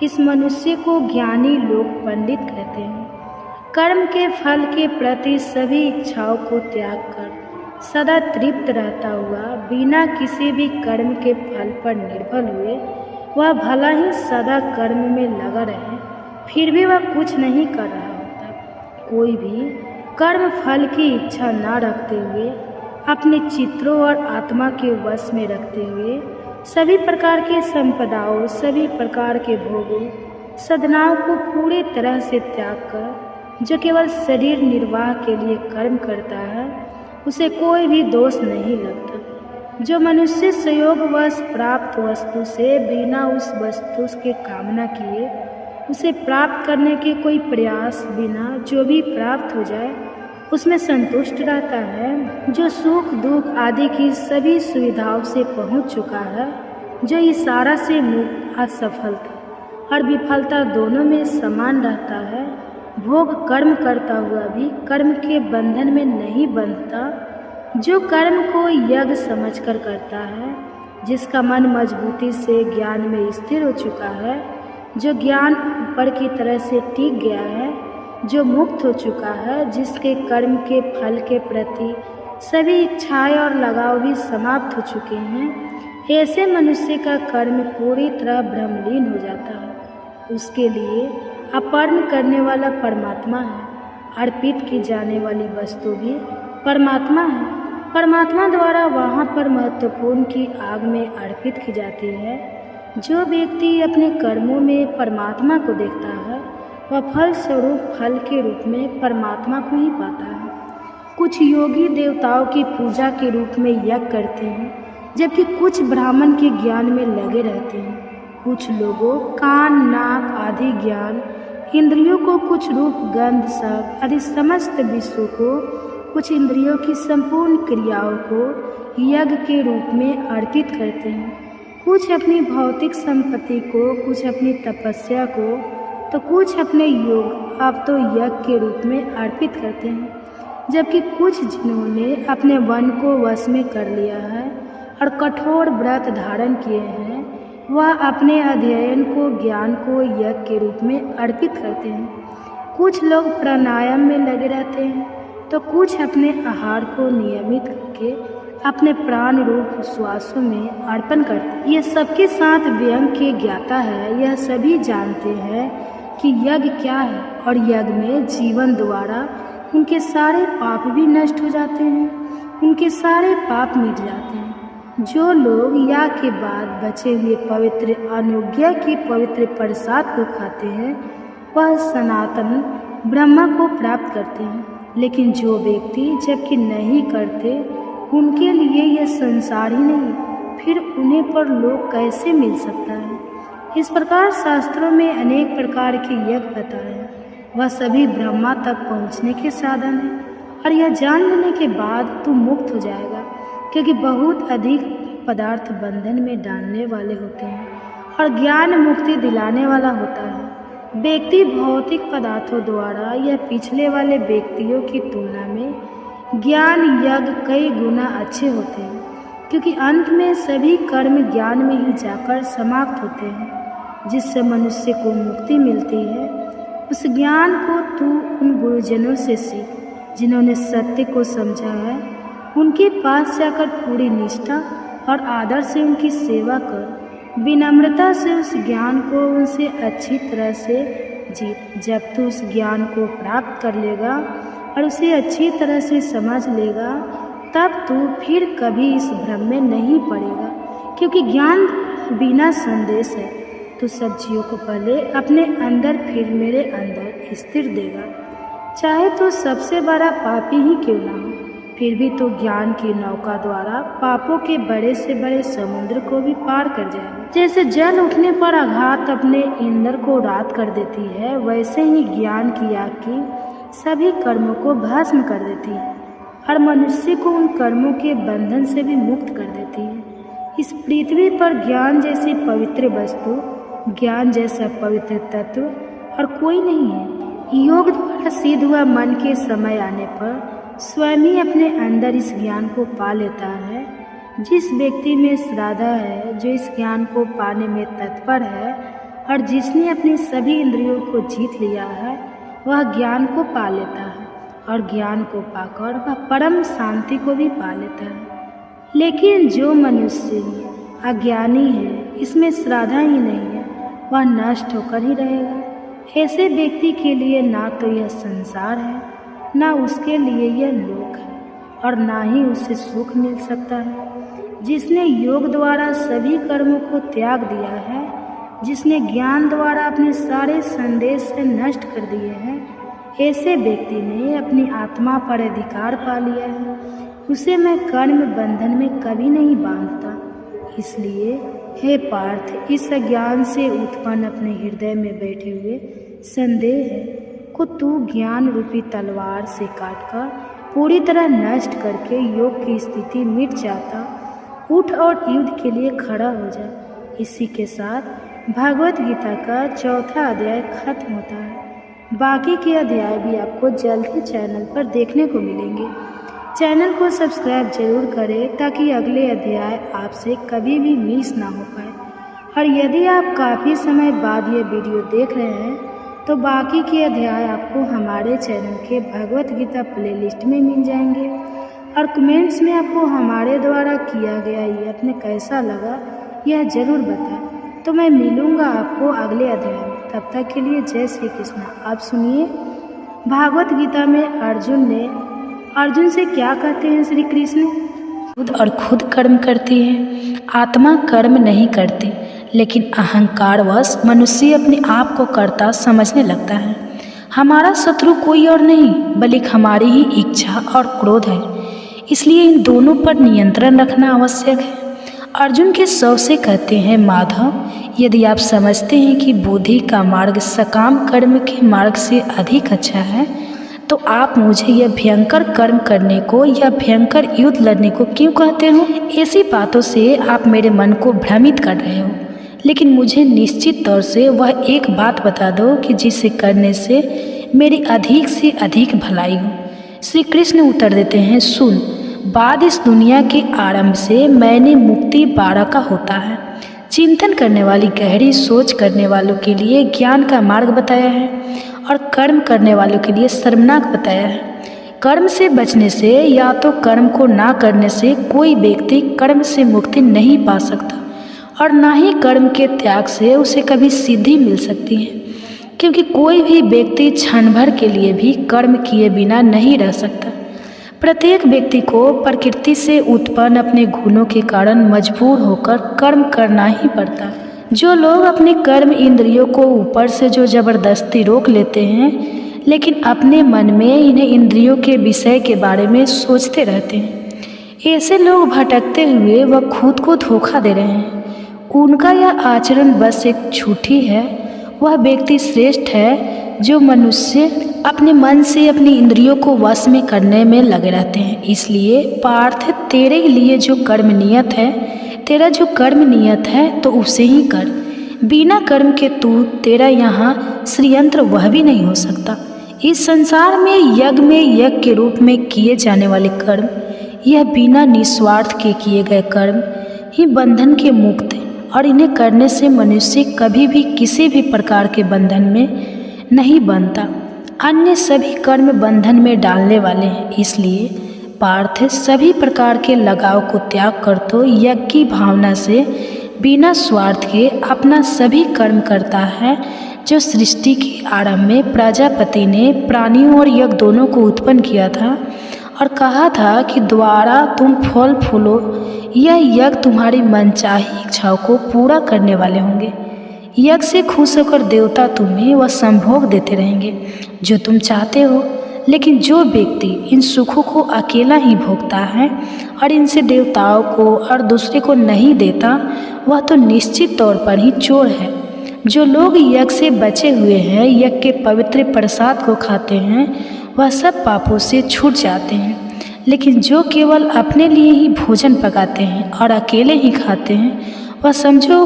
इस मनुष्य को ज्ञानी लोग पंडित कहते हैं। कर्म के फल के प्रति सभी इच्छाओं को त्याग कर सदा तृप्त रहता हुआ, बिना किसी भी कर्म के फल पर निर्भर हुए, वह भला ही सदा कर्म में लगा रहे, फिर भी वह कुछ नहीं कर रहा होता। कोई भी कर्म फल की इच्छा न रखते हुए, अपने चित्रों और आत्मा के वश में रखते हुए, सभी प्रकार की संपदाओं, सभी प्रकार के भोगों, सदनाओं को पूरी तरह से त्याग कर जो केवल शरीर निर्वाह के लिए कर्म करता है, उसे कोई भी दोष नहीं लगता। जो मनुष्य संयोगवश प्राप्त वस्तु से बिना उस वस्तु के कामना किए उसे प्राप्त करने के कोई प्रयास बिना जो भी प्राप्त हो जाए उसमें संतुष्ट रहता है, जो सुख दुख आदि की सभी सुविधाओं से पहुंच चुका है, जो इशारा से मुक्त असफलता और विफलता दोनों में समान रहता है, भोग कर्म करता हुआ भी कर्म के बंधन में नहीं बंधता, जो कर्म को यज्ञ समझकर करता है, जिसका मन मजबूती से ज्ञान में स्थिर हो चुका है, जो ज्ञान ऊपर की तरह से टिक गया है, जो मुक्त हो चुका है, जिसके कर्म के फल के प्रति सभी इच्छाएं और लगाव भी समाप्त हो चुके हैं, ऐसे मनुष्य का कर्म पूरी तरह ब्रह्मलीन हो जाता है। उसके लिए अर्पण करने वाला परमात्मा है, अर्पित की जाने वाली वस्तु भी परमात्मा है। परमात्मा द्वारा वहाँ पर महत्वपूर्ण की आग में अर्पित की जाती है जो व्यक्ति अपने कर्मों में परमात्मा को देखता है वह फल स्वरूप फल के रूप में परमात्मा को ही पाता है। कुछ योगी देवताओं की पूजा के रूप में यज्ञ करते हैं, जबकि कुछ ब्राह्मण के ज्ञान में लगे रहते हैं। कुछ लोगों कान नाक आदि ज्ञान इंद्रियों को, कुछ रूप गंध शब्द आदि समस्त विश्व को, कुछ इंद्रियों की संपूर्ण क्रियाओं को यज्ञ के रूप में अर्पित करते हैं। कुछ अपनी भौतिक संपत्ति को, कुछ अपनी तपस्या को, तो कुछ अपने योग अब तो यज्ञ के रूप में अर्पित करते हैं। जबकि कुछ जिन्होंने अपने मन को वश में कर लिया है और कठोर व्रत धारण किए हैं, वह अपने अध्ययन को, ज्ञान को यज्ञ के रूप में अर्पित करते हैं। कुछ लोग प्राणायाम में लगे रहते हैं, तो कुछ अपने आहार को नियमित करके अपने प्राण रूप श्वासों में अर्पण करते हैं। यह सबके साथ व्यंग के ज्ञाता है। यह सभी जानते हैं कि यज्ञ क्या है, और यज्ञ में जीवन द्वारा उनके सारे पाप भी नष्ट हो जाते हैं, उनके सारे पाप मिट जाते हैं। जो लोग याग के बाद बचे हुए पवित्र अनुज्ञा के पवित्र प्रसाद को खाते हैं, वह सनातन ब्रह्मा को प्राप्त करते हैं। लेकिन जो व्यक्ति जबकि नहीं करते, उनके लिए यह संसार ही नहीं, फिर उन्हें पर लोक कैसे मिल सकता है। इस प्रकार शास्त्रों में अनेक प्रकार के यज्ञ बताए हैं। वह सभी ब्रह्मा तक पहुँचने के साधन हैं, और यह जान लेने के बाद तू मुक्त हो जाएगा, क्योंकि बहुत अधिक पदार्थ बंधन में डालने वाले होते हैं और ज्ञान मुक्ति दिलाने वाला होता है। व्यक्ति भौतिक पदार्थों द्वारा या पिछले वाले व्यक्तियों की तुलना में ज्ञान यज्ञ कई गुना अच्छे होते हैं, क्योंकि अंत में सभी कर्म ज्ञान में ही जाकर समाप्त होते हैं, जिससे मनुष्य को मुक्ति मिलती है। उस ज्ञान को तू उन गुरुजनों से सीख जिन्होंने सत्य को समझा है। उनके पास जाकर पूरी निष्ठा और आदर से उनकी सेवा कर। विनम्रता से उस ज्ञान को उनसे अच्छी तरह से जीत। जब तू उस ज्ञान को प्राप्त कर लेगा और उसे अच्छी तरह से समझ लेगा, तब तू फिर कभी इस भ्रम में नहीं पड़ेगा, क्योंकि ज्ञान बिना संदेश है। तो सब जीवों को पहले अपने अंदर फिर मेरे अंदर स्थिर देगा। चाहे तो सबसे बड़ा पापी ही क्यों ना हो, फिर भी तो ज्ञान की नौका द्वारा पापों के बड़े से बड़े समुद्र को भी पार कर जाएगा। जैसे जल उठने पर आघात अपने ईंधन को रात कर देती है, वैसे ही ज्ञान की आग की सभी कर्मों को भस्म कर देती है और मनुष्य को उन कर्मों के बंधन से भी मुक्त कर देती है। इस पृथ्वी पर ज्ञान जैसी पवित्र वस्तु, ज्ञान जैसा पवित्र तत्व और कोई नहीं है। योग द्वारा सिद्ध हुआ मन के समय आने पर स्वयं ही अपने अंदर इस ज्ञान को पा लेता है। जिस व्यक्ति में श्रद्धा है, जो इस ज्ञान को पाने में तत्पर है और जिसने अपनी सभी इंद्रियों को जीत लिया है, वह ज्ञान को पा लेता है और ज्ञान को पाकर वह परम शांति को भी पा लेता है। लेकिन जो मनुष्य अज्ञानी है, इसमें श्रद्धा ही नहीं है, वह नष्ट होकर ही रहेगा। ऐसे व्यक्ति के लिए ना तो यह संसार है, ना उसके लिए यह लोक है, और ना ही उसे सुख मिल सकता है। जिसने योग द्वारा सभी कर्मों को त्याग दिया है, जिसने ज्ञान द्वारा अपने सारे संदेश से नष्ट कर दिए हैं, ऐसे व्यक्ति ने अपनी आत्मा पर अधिकार पा लिया है। उसे मैं कर्म बंधन में कभी नहीं बांधता। इसलिए हे पार्थ, इस अज्ञान से उत्पन्न अपने हृदय में बैठे हुए संदेह को तू ज्ञान रूपी तलवार से काटकर पूरी तरह नष्ट करके योग की स्थिति मिट जाता। उठ और युद्ध के लिए खड़ा हो जा। इसी के साथ भागवत गीता का 4था अध्याय खत्म होता है। बाकी के अध्याय भी आपको जल्द ही चैनल पर देखने को मिलेंगे। चैनल को सब्सक्राइब जरूर करें ताकि अगले अध्याय आपसे कभी भी मिस ना हो पाए। और यदि आप काफ़ी समय बाद ये वीडियो देख रहे हैं, तो बाकी के अध्याय आपको हमारे चैनल के भगवत गीता प्लेलिस्ट में मिल जाएंगे। और कमेंट्स में आपको हमारे द्वारा किया गया यत्न कैसा लगा, यह ज़रूर बताएं। तो मैं मिलूँगा आपको अगले अध्याय में। तब तक के लिए जय श्री कृष्ण। आप सुनिए भागवत गीता में अर्जुन से क्या कहते हैं श्री कृष्ण। खुद कर्म करती है, आत्मा कर्म नहीं करती। लेकिन अहंकारवश मनुष्य अपने आप को कर्ता समझने लगता है। हमारा शत्रु कोई और नहीं बल्कि हमारी ही इच्छा और क्रोध है, इसलिए इन दोनों पर नियंत्रण रखना आवश्यक है। अर्जुन के शव से कहते हैं, माधव, यदि आप समझते हैं कि बुद्धि का मार्ग सकाम कर्म के मार्ग से अधिक अच्छा है, तो आप मुझे यह भयंकर कर्म करने को या भयंकर युद्ध लड़ने को क्यों कहते हो? ऐसी बातों से आप मेरे मन को भ्रमित कर रहे हो। लेकिन मुझे निश्चित तौर से वह एक बात बता दो कि जिसे करने से मेरी अधिक से अधिक भलाई हो। श्री कृष्ण उत्तर देते हैं, सुन, बाद इस दुनिया के आरंभ से मैंने मुक्ति 12 का होता है। चिंतन करने वाली गहरी सोच करने वालों के लिए ज्ञान का मार्ग बताया है और कर्म करने वालों के लिए शर्मनाक बताया है। कर्म से बचने से या तो कर्म को ना करने से कोई व्यक्ति कर्म से मुक्ति नहीं पा सकता और ना ही कर्म के त्याग से उसे कभी सिद्धि मिल सकती है, क्योंकि कोई भी व्यक्ति क्षण भर के लिए भी कर्म किए बिना नहीं रह सकता। प्रत्येक व्यक्ति को प्रकृति से उत्पन्न अपने गुणों के कारण मजबूर होकर कर्म करना ही पड़ता है। जो लोग अपने कर्म इंद्रियों को ऊपर से जो जबरदस्ती रोक लेते हैं, लेकिन अपने मन में इन्हें इंद्रियों के विषय के बारे में सोचते रहते हैं, ऐसे लोग भटकते हुए वह खुद को धोखा दे रहे हैं। उनका यह आचरण बस एक झूठी है। वह व्यक्ति श्रेष्ठ है जो मनुष्य अपने मन से अपनी इंद्रियों को वश में करने में लगे रहते हैं। इसलिए पार्थ, तेरे लिए जो कर्म नियत है, तेरा जो कर्म नियत है तो उसे ही कर। बिना कर्म के तू तेरा यहाँ श्रीयंत्र वह भी नहीं हो सकता। इस संसार में यज्ञ के रूप में किए जाने वाले कर्म, यह बिना निस्वार्थ के किए गए कर्म ही बंधन के मुक्त हैं और इन्हें करने से मनुष्य कभी भी किसी भी प्रकार के बंधन में नहीं बनता। अन्य सभी कर्म बंधन में डालने वाले हैं। इसलिए पार्थ, सभी प्रकार के लगाव को त्याग कर तो यज्ञ की भावना से बिना स्वार्थ के अपना सभी कर्म करता है। जो सृष्टि के आरंभ में प्रजापति ने प्राणियों और यज्ञ दोनों को उत्पन्न किया था और कहा था कि द्वारा तुम फल फूलो, यह यज्ञ तुम्हारी मनचाही इच्छाओं को पूरा करने वाले होंगे। यज्ञ से खुश होकर देवता तुम्हें वह संभोग देते रहेंगे जो तुम चाहते हो। लेकिन जो व्यक्ति इन सुखों को अकेला ही भोगता है और इनसे देवताओं को और दूसरे को नहीं देता, वह तो निश्चित तौर पर ही चोर है। जो लोग यज्ञ से बचे हुए हैं, यज्ञ के पवित्र प्रसाद को खाते हैं, वह सब पापों से छूट जाते हैं। लेकिन जो केवल अपने लिए ही भोजन पकाते हैं और अकेले ही खाते हैं, वह समझो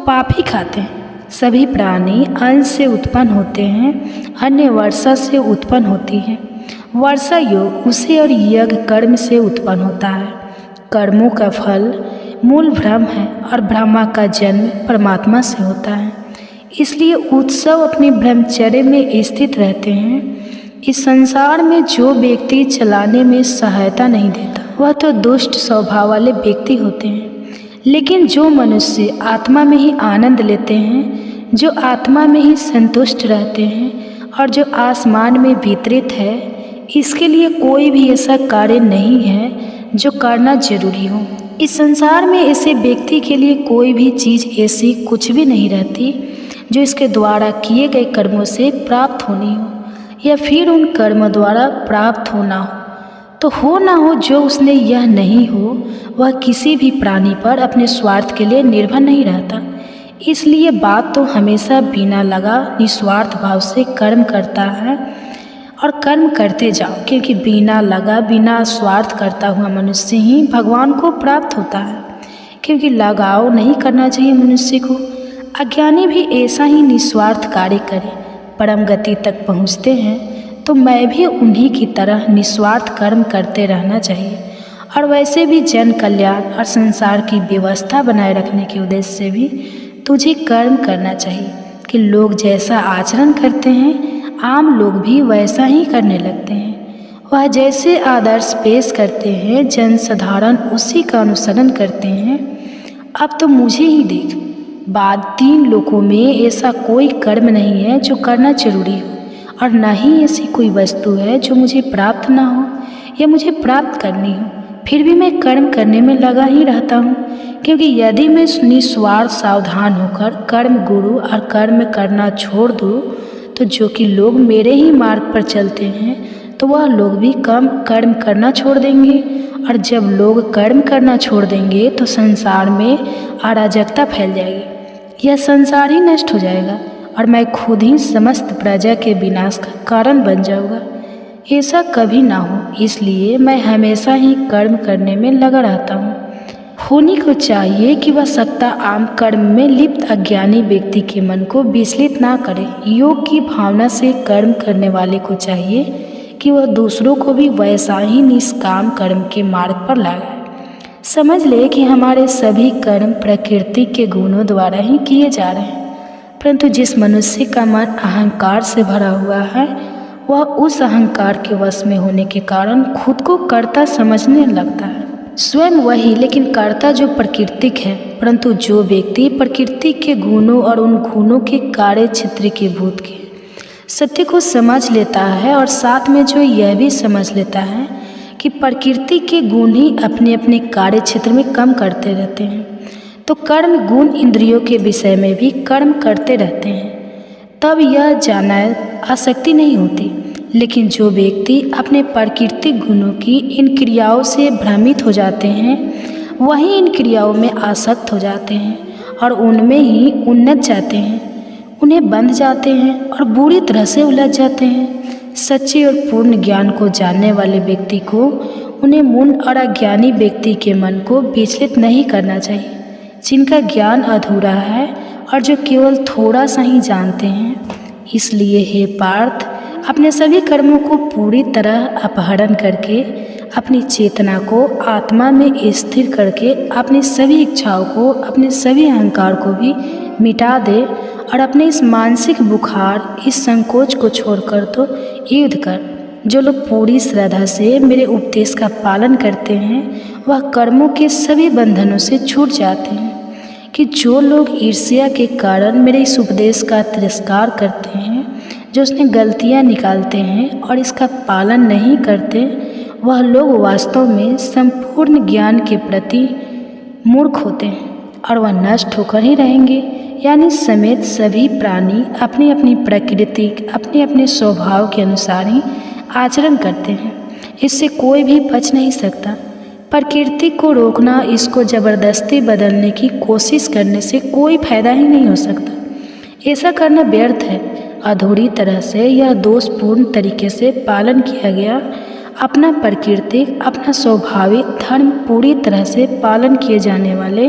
पाप ही खाते हैं। सभी प्राणी अन्न से उत्पन्न होते हैं, अन्य वर्षा से उत्पन्न होती है। वर्षा योग उसे और यज्ञ कर्म से उत्पन्न होता है। कर्मों का फल मूल ब्रह्म है और ब्रह्मा का जन्म परमात्मा से होता है। इसलिए उत्सव अपने ब्रह्मचर्य में स्थित रहते हैं। इस संसार में जो व्यक्ति चलाने में सहायता नहीं देता, वह तो दुष्ट स्वभाव वाले व्यक्ति होते हैं। लेकिन जो मनुष्य आत्मा में ही आनंद लेते हैं, जो आत्मा में ही संतुष्ट रहते हैं और जो आसमान में वितरित है, इसके लिए कोई भी ऐसा कार्य नहीं है जो करना जरूरी हो। इस संसार में ऐसे व्यक्ति के लिए कोई भी चीज़ ऐसी कुछ भी नहीं रहती जो इसके द्वारा किए गए कर्मों से प्राप्त होनी हो या फिर उन कर्मों द्वारा प्राप्त होना हो। तो हो ना हो जो उसने यह नहीं हो, वह किसी भी प्राणी पर अपने स्वार्थ के लिए निर्भर नहीं रहता। इसलिए बात तो हमेशा बिना लगा निस्वार्थ भाव से कर्म करता है और कर्म करते जाओ, क्योंकि बिना लगा बिना स्वार्थ करता हुआ मनुष्य ही भगवान को प्राप्त होता है। क्योंकि लगाव नहीं करना चाहिए मनुष्य को। अज्ञानी भी ऐसा ही निस्वार्थ कार्य करें, परम गति तक पहुँचते हैं। तो मैं भी उन्हीं की तरह निस्वार्थ कर्म करते रहना चाहिए। और वैसे भी जन कल्याण और संसार की व्यवस्था बनाए रखने के उद्देश्य से भी तुझे कर्म करना चाहिए कि लोग जैसा आचरण करते हैं, आम लोग भी वैसा ही करने लगते हैं। वह जैसे आदर्श पेश करते हैं, जन साधारण उसी का अनुसरण करते हैं। अब तो मुझे ही देख, बाद 3 लोकों में ऐसा कोई कर्म नहीं है जो करना जरूरी हो, और न ही ऐसी कोई वस्तु है जो मुझे प्राप्त ना हो या मुझे प्राप्त करनी हो। फिर भी मैं कर्म करने में लगा ही रहता हूँ। क्योंकि यदि मैं निस्वार्थ सावधान होकर कर्म गुरु और कर्म करना छोड़ दूँ तो जो कि लोग मेरे ही मार्ग पर चलते हैं तो वह लोग भी कम कर्म करना छोड़ देंगे, और जब लोग कर्म करना छोड़ देंगे तो संसार में अराजकता फैल जाएगी, यह संसार ही नष्ट हो जाएगा और मैं खुद ही समस्त प्रजा के विनाश का कारण बन जाऊंगा। ऐसा कभी ना हो, इसलिए मैं हमेशा ही कर्म करने में लगा रहता हूँ। होनी को चाहिए कि वह सकता आम कर्म में लिप्त अज्ञानी व्यक्ति के मन को विचलित ना करे। योग की भावना से कर्म करने वाले को चाहिए कि वह दूसरों को भी वैसा ही निष्काम कर्म के मार्ग पर लगाए। समझ ले कि हमारे सभी कर्म प्रकृति के गुणों द्वारा ही किए जा रहे हैं, परंतु जिस मनुष्य का मन अहंकार से भरा हुआ है वह उस अहंकार के वश में होने के कारण खुद को कर्ता समझने लगता है। स्वयं वही, लेकिन कर्ता जो प्राकृतिक है, परंतु जो व्यक्ति प्रकृति के गुणों और उन गुणों के कार्य क्षेत्र के भूत के सत्य को समझ लेता है और साथ में जो यह भी समझ लेता है कि प्रकृति के गुण ही अपने अपने कार्य क्षेत्र में कम करते रहते हैं, तो कर्म गुण इंद्रियों के विषय में भी कर्म करते रहते हैं, तब यह जाना आसक्ति नहीं होती। लेकिन जो व्यक्ति अपने प्राकृतिक गुणों की इन क्रियाओं से भ्रमित हो जाते हैं वही इन क्रियाओं में आसक्त हो जाते हैं और उनमें ही उन्नत जाते हैं, उन्हें बंध जाते हैं और बुरी तरह से उलझ जाते हैं। सच्चे और पूर्ण ज्ञान को जानने वाले व्यक्ति को उन्हें मूढ़ और अज्ञानी व्यक्ति के मन को विचलित नहीं करना चाहिए, जिनका ज्ञान अधूरा है और जो केवल थोड़ा सा ही जानते हैं। इसलिए हे पार्थ, अपने सभी कर्मों को पूरी तरह अपहरण करके अपनी चेतना को आत्मा में स्थिर करके अपनी सभी इच्छाओं को, अपने सभी अहंकार को भी मिटा दे और अपने इस मानसिक बुखार, इस संकोच को छोड़कर तो युद्ध कर। जो लोग पूरी श्रद्धा से मेरे उपदेश का पालन करते हैं वह कर्मों के सभी बंधनों से छूट जाते हैं। कि जो लोग ईर्ष्या के कारण मेरे इस उपदेश का तिरस्कार करते हैं, जो उसमें गलतियां निकालते हैं और इसका पालन नहीं करते, वह लोग वास्तव में संपूर्ण ज्ञान के प्रति मूर्ख होते हैं और वह नष्ट होकर ही रहेंगे। यानी समेत सभी प्राणी अपनी अपनी प्रकृति, अपने अपने स्वभाव के अनुसार ही आचरण करते हैं, इससे कोई भी बच नहीं सकता। प्रकृति को रोकना, इसको जबरदस्ती बदलने की कोशिश करने से कोई फायदा ही नहीं हो सकता। ऐसा करना व्यर्थ है। अधूरी तरह से यह दोषपूर्ण तरीके से पालन किया गया अपना प्रकृति, अपना स्वाभाविक धर्म पूरी तरह से पालन किए जाने वाले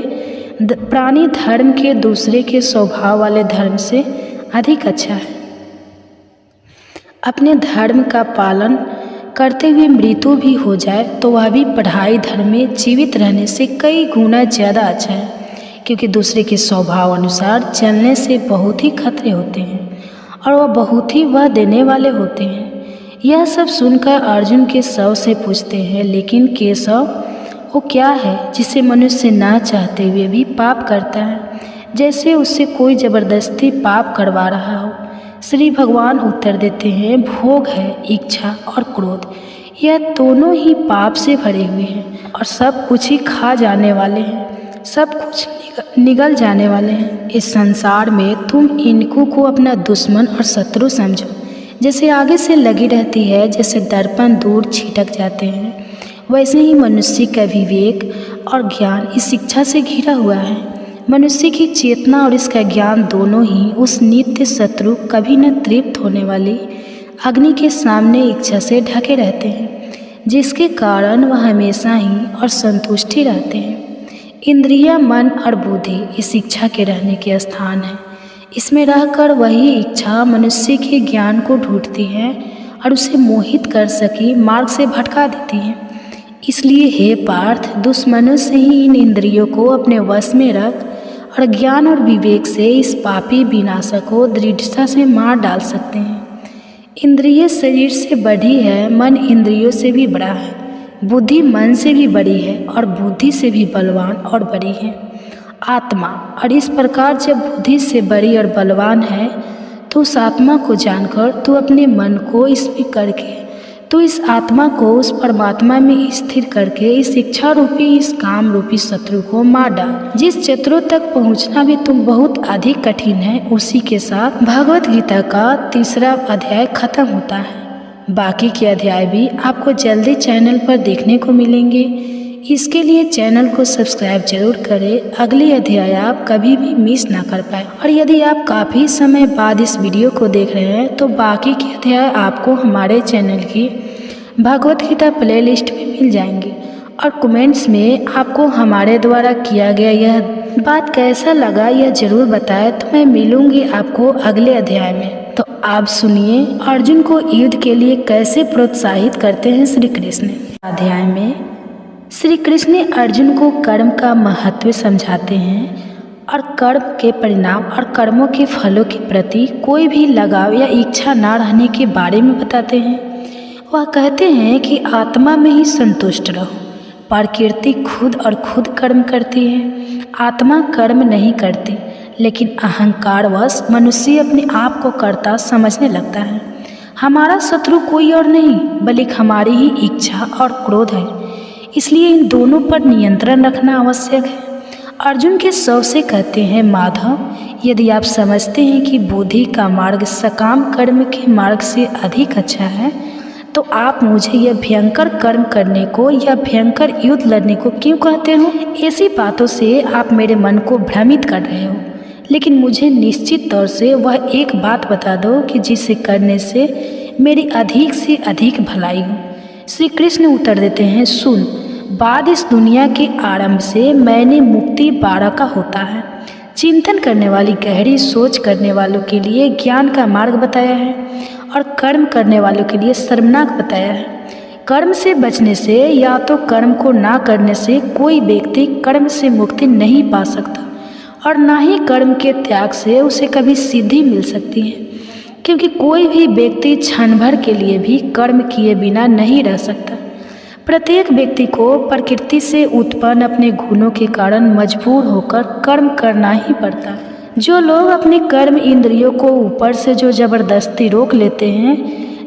प्राणी धर्म के दूसरे के स्वभाव वाले धर्म से अधिक अच्छा है। अपने धर्म का पालन करते हुए मृत्यु भी हो जाए तो वह भी पढ़ाई धर्म में जीवित रहने से कई गुना ज़्यादा अच्छा है, क्योंकि दूसरे के स्वभाव अनुसार चलने से बहुत ही खतरे होते हैं और वह बहुत ही वह देने वाले होते हैं। यह सब सुनकर अर्जुन केशव से पूछते हैं, लेकिन केशव वो क्या है जिसे मनुष्य ना चाहते हुए भी पाप करता है, जैसे उससे कोई ज़बरदस्ती पाप करवा रहा हो। श्री भगवान उत्तर देते हैं, भोग है, इच्छा और क्रोध, यह दोनों ही पाप से भरे हुए हैं और सब कुछ ही खा जाने वाले हैं, सब कुछ निगल जाने वाले हैं। इस संसार में तुम इनको को अपना दुश्मन और शत्रु समझो, जैसे आगे से लगी रहती है, जैसे दर्पण दूर छिटक जाते हैं, वैसे ही मनुष्य का विवेक और ज्ञान इस इच्छा से घिरा हुआ है। मनुष्य की चेतना और इसका ज्ञान दोनों ही उस नित्य शत्रु, कभी न तृप्त होने वाली अग्नि के सामने इच्छा से ढके रहते हैं, जिसके कारण वह हमेशा ही और संतुष्टि रहते हैं। इंद्रिया, मन और बुद्धि इस इच्छा के रहने के स्थान है। इसमें रहकर वही इच्छा मनुष्य के ज्ञान को ढूंढती है और उसे मोहित कर सके मार्ग से भटका देती है। इसलिए हे पार्थ, दुश्मनों से ही इन इंद्रियों को अपने वश में रख और ज्ञान और विवेक से इस पापी विनाशक को दृढ़ता से मार डाल सकते हैं। इंद्रिय शरीर से बड़ी है, मन इंद्रियों से भी बड़ा है, बुद्धि मन से भी बड़ी है और बुद्धि से भी बलवान और बड़ी है आत्मा। और इस प्रकार जब बुद्धि से बड़ी और बलवान है तो उस आत्मा को जानकर तू अपने मन को इसमें करके तो इस आत्मा को उस परमात्मा में स्थिर करके इस इच्छा रूपी, इस काम रूपी शत्रु को मार डाल। जिस शत्रु तक पहुंचना भी तुम बहुत अधिक कठिन है, उसी के साथ भगवत गीता का 3रा अध्याय खत्म होता है। बाकी के अध्याय भी आपको जल्दी चैनल पर देखने को मिलेंगे। इसके लिए चैनल को सब्सक्राइब जरूर करें, अगले अध्याय आप कभी भी मिस ना कर पाए। और यदि आप काफ़ी समय बाद इस वीडियो को देख रहे हैं तो बाकी के अध्याय आपको हमारे चैनल की भगवत गीता प्लेलिस्ट में मिल जाएंगे। और कमेंट्स में आपको हमारे द्वारा किया गया यह बात कैसा लगा यह जरूर बताएं, तो मैं मिलूंगी आपको अगले अध्याय में। तो आप सुनिए अर्जुन को युद्ध के लिए कैसे प्रोत्साहित करते हैं श्री कृष्ण। अध्याय में श्री कृष्ण अर्जुन को कर्म का महत्व समझाते हैं और कर्म के परिणाम और कर्मों के फलों के प्रति कोई भी लगाव या इच्छा न रहने के बारे में बताते हैं। वह कहते हैं कि आत्मा में ही संतुष्ट रहो। प्रकृति खुद और खुद कर्म करती है, आत्मा कर्म नहीं करती, लेकिन अहंकारवश मनुष्य अपने आप को कर्ता समझने लगता है। हमारा शत्रु कोई और नहीं बल्कि हमारी ही इच्छा और क्रोध है, इसलिए इन दोनों पर नियंत्रण रखना आवश्यक है। अर्जुन के शव से कहते हैं, माधव, यदि आप समझते हैं कि बुद्धि का मार्ग सकाम कर्म के मार्ग से अधिक अच्छा है, तो आप मुझे यह भयंकर कर्म करने को या भयंकर युद्ध लड़ने को क्यों कहते हो? ऐसी बातों से आप मेरे मन को भ्रमित कर रहे हो। लेकिन मुझे निश्चित तौर से वह एक बात बता दो कि जिसे करने से मेरी अधिक से अधिक भलाई हो। श्री कृष्ण उत्तर देते हैं, सुन, बाद इस दुनिया के आरंभ से मैंने मुक्ति 12 का होता है। चिंतन करने वाली गहरी सोच करने वालों के लिए ज्ञान का मार्ग बताया है और कर्म करने वालों के लिए शर्मनाक बताया है। कर्म से बचने से या तो कर्म को ना करने से कोई व्यक्ति कर्म से मुक्ति नहीं पा सकता और ना ही कर्म के त्याग से उसे कभी सिद्धि मिल सकती है, क्योंकि कोई भी व्यक्ति क्षण भर के लिए भी कर्म किए बिना नहीं रह सकता। प्रत्येक व्यक्ति को प्रकृति से उत्पन्न अपने गुणों के कारण मजबूर होकर कर्म करना ही पड़ता है। जो लोग अपने कर्म इंद्रियों को ऊपर से जो जबरदस्ती रोक लेते हैं,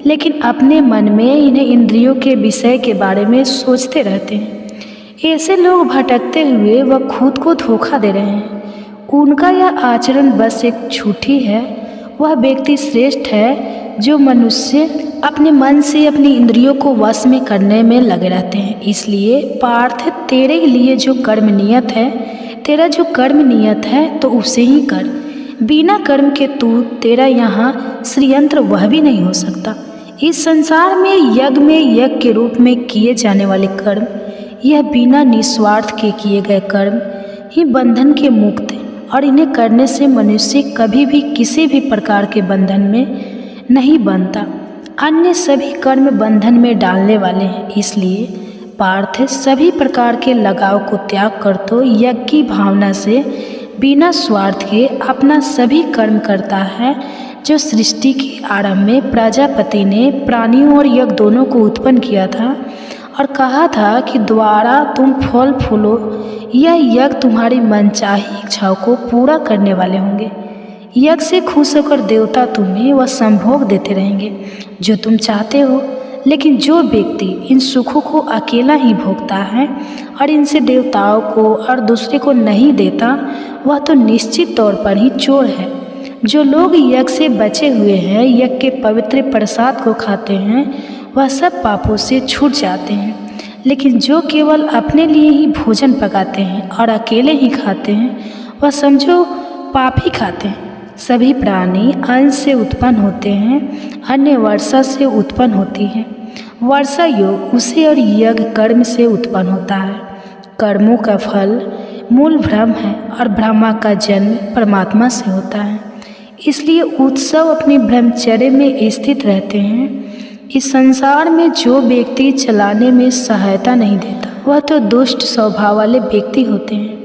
लेकिन अपने मन में इन्हें इंद्रियों के विषय के बारे में सोचते रहते हैं, ऐसे लोग भटकते हुए वह खुद को धोखा दे रहे हैं। उनका यह आचरण बस एक झूठी है। वह व्यक्ति श्रेष्ठ है जो मनुष्य अपने मन से अपनी इंद्रियों को वश में करने में लगे रहते हैं। इसलिए पार्थ, तेरे लिए जो कर्म नियत है, तेरा जो कर्म नियत है तो उसे ही कर। बिना कर्म के तेरा यहाँ श्रीयंत्र वह भी नहीं हो सकता। इस संसार में यज्ञ के रूप में किए जाने वाले कर्म, यह बिना निस्वार्थ के किए गए कर्म ही बंधन के मुक्त हैं और इन्हें करने से मनुष्य कभी भी किसी भी प्रकार के बंधन में नहीं बनता। अन्य सभी कर्म बंधन में डालने वाले हैं। इसलिए पार्थ, सभी प्रकार के लगाव को त्याग कर तो यज्ञ की भावना से बिना स्वार्थ के अपना सभी कर्म करता है। जो सृष्टि के आरंभ में प्रजापति ने प्राणियों और यज्ञ दोनों को उत्पन्न किया था और कहा था कि द्वारा तुम फल फूलो, यह यज्ञ तुम्हारी मनचाही इच्छाओं को पूरा करने वाले होंगे। यज्ञ से खुश होकर देवता तुम्हें वह संभोग देते रहेंगे जो तुम चाहते हो। लेकिन जो व्यक्ति इन सुखों को अकेला ही भोगता है और इनसे देवताओं को और दूसरे को नहीं देता, वह तो निश्चित तौर पर ही चोर है। जो लोग यज्ञ से बचे हुए हैं, यज्ञ के पवित्र प्रसाद को खाते हैं, वह सब पापों से छूट जाते हैं। लेकिन जो केवल अपने लिए ही भोजन पकाते हैं और अकेले ही खाते हैं, वह समझो पाप ही खाते हैं। सभी प्राणी अंश से उत्पन्न होते हैं, अन्य वर्षा से उत्पन्न होती है। वर्षा योग उसे और यज्ञ कर्म से उत्पन्न होता है। कर्मों का फल मूल ब्रह्म है और ब्रह्मा का जन्म परमात्मा से होता है। इसलिए उत्सव अपने ब्रह्मचर्य में स्थित रहते हैं। इस संसार में जो व्यक्ति चलाने में सहायता नहीं देता, वह तो दुष्ट स्वभाव वाले व्यक्ति होते हैं।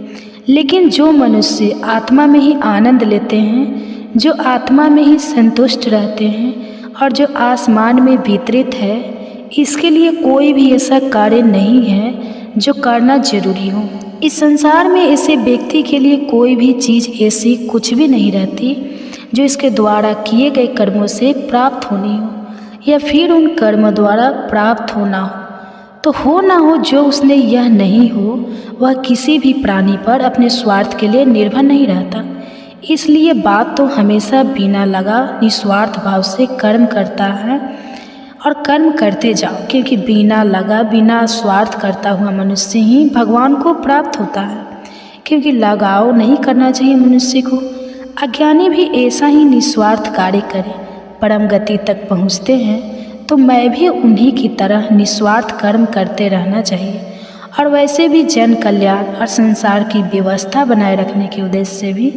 लेकिन जो मनुष्य आत्मा में ही आनंद लेते हैं, जो आत्मा में ही संतुष्ट रहते हैं और जो आसमान में वितरित है, इसके लिए कोई भी ऐसा कार्य नहीं है जो करना जरूरी हो। इस संसार में ऐसे व्यक्ति के लिए कोई भी चीज़ ऐसी कुछ भी नहीं रहती जो इसके द्वारा किए गए कर्मों से प्राप्त होनी हो। या फिर उन कर्मों द्वारा प्राप्त होना हो, तो हो ना हो जो उसने यह नहीं हो, वह किसी भी प्राणी पर अपने स्वार्थ के लिए निर्भर नहीं रहता। इसलिए बात तो हमेशा बिना लगा निस्वार्थ भाव से कर्म करता है और कर्म करते जाओ, क्योंकि बिना लगा बिना स्वार्थ करता हुआ मनुष्य ही भगवान को प्राप्त होता है। क्योंकि लगाव नहीं करना चाहिए मनुष्य को। अज्ञानी भी ऐसा ही निस्वार्थ कार्य करें, परम गति तक पहुँचते हैं, तो मैं भी उन्हीं की तरह निस्वार्थ कर्म करते रहना चाहिए। और वैसे भी जन कल्याण और संसार की व्यवस्था बनाए रखने के उद्देश्य से भी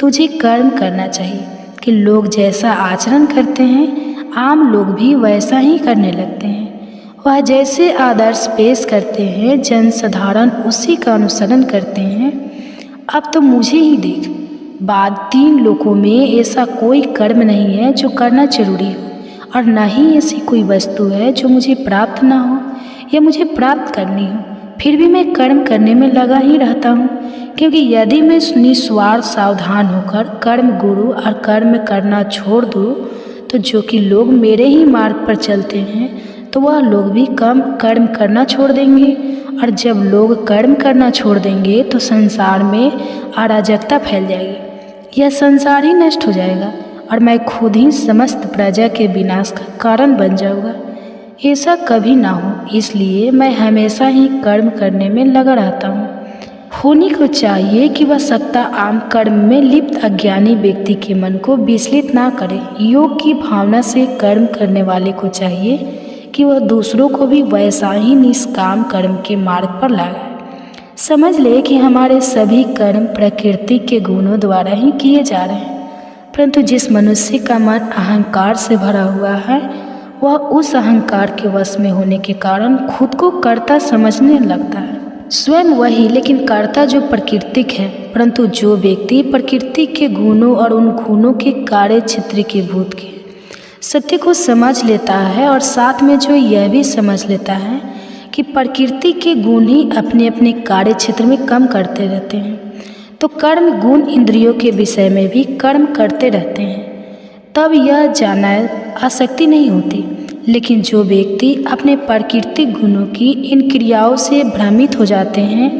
तुझे कर्म करना चाहिए कि लोग जैसा आचरण करते हैं आम लोग भी वैसा ही करने लगते हैं। वह जैसे आदर्श पेश करते हैं जनसाधारण उसी का अनुसरण करते हैं। अब तो मुझे ही देख, बाद 3 लोकों में ऐसा कोई कर्म नहीं है जो करना जरूरी हो, और न ही ऐसी कोई वस्तु है जो मुझे प्राप्त ना हो या मुझे प्राप्त करनी हो, फिर भी मैं कर्म करने में लगा ही रहता हूँ। क्योंकि यदि मैं निस्वार्थ सावधान होकर कर्म गुरु और कर्म करना छोड़ दूँ, तो जो कि लोग मेरे ही मार्ग पर चलते हैं, तो वह लोग भी कम कर्म करना छोड़ देंगे। और जब लोग कर्म करना छोड़ देंगे तो संसार में अराजकता फैल जाएगी, यह संसार ही नष्ट हो जाएगा और मैं खुद ही समस्त प्रजा के विनाश का कारण बन जाऊंगा। ऐसा कभी ना हो, इसलिए मैं हमेशा ही कर्म करने में लगा रहता हूँ। होनी को चाहिए कि वह सत्ता आम कर्म में लिप्त अज्ञानी व्यक्ति के मन को विचलित ना करे। योग की भावना से कर्म करने वाले को चाहिए कि वह दूसरों को भी वैसा ही निष्काम कर्म के मार्ग पर लगाए। समझ ले कि हमारे सभी कर्म प्रकृति के गुणों द्वारा ही किए जा रहे हैं, परंतु जिस मनुष्य का मन अहंकार से भरा हुआ है, वह उस अहंकार के वश में होने के कारण खुद को कर्ता समझने लगता है। स्वयं वही, लेकिन कर्ता जो प्राकृतिक है, परंतु जो व्यक्ति प्रकृति के गुणों और उन गुणों के कार्य क्षेत्र के भूत के सत्य को समझ लेता है, और साथ में जो यह भी समझ लेता है कि प्रकृति के गुण ही अपने अपने कार्य क्षेत्र में कम करते रहते हैं, तो कर्म गुण इंद्रियों के विषय में भी कर्म करते रहते हैं, तब यह जाना आसक्ति नहीं होती। लेकिन जो व्यक्ति अपने प्राकृतिक गुणों की इन क्रियाओं से भ्रमित हो जाते हैं,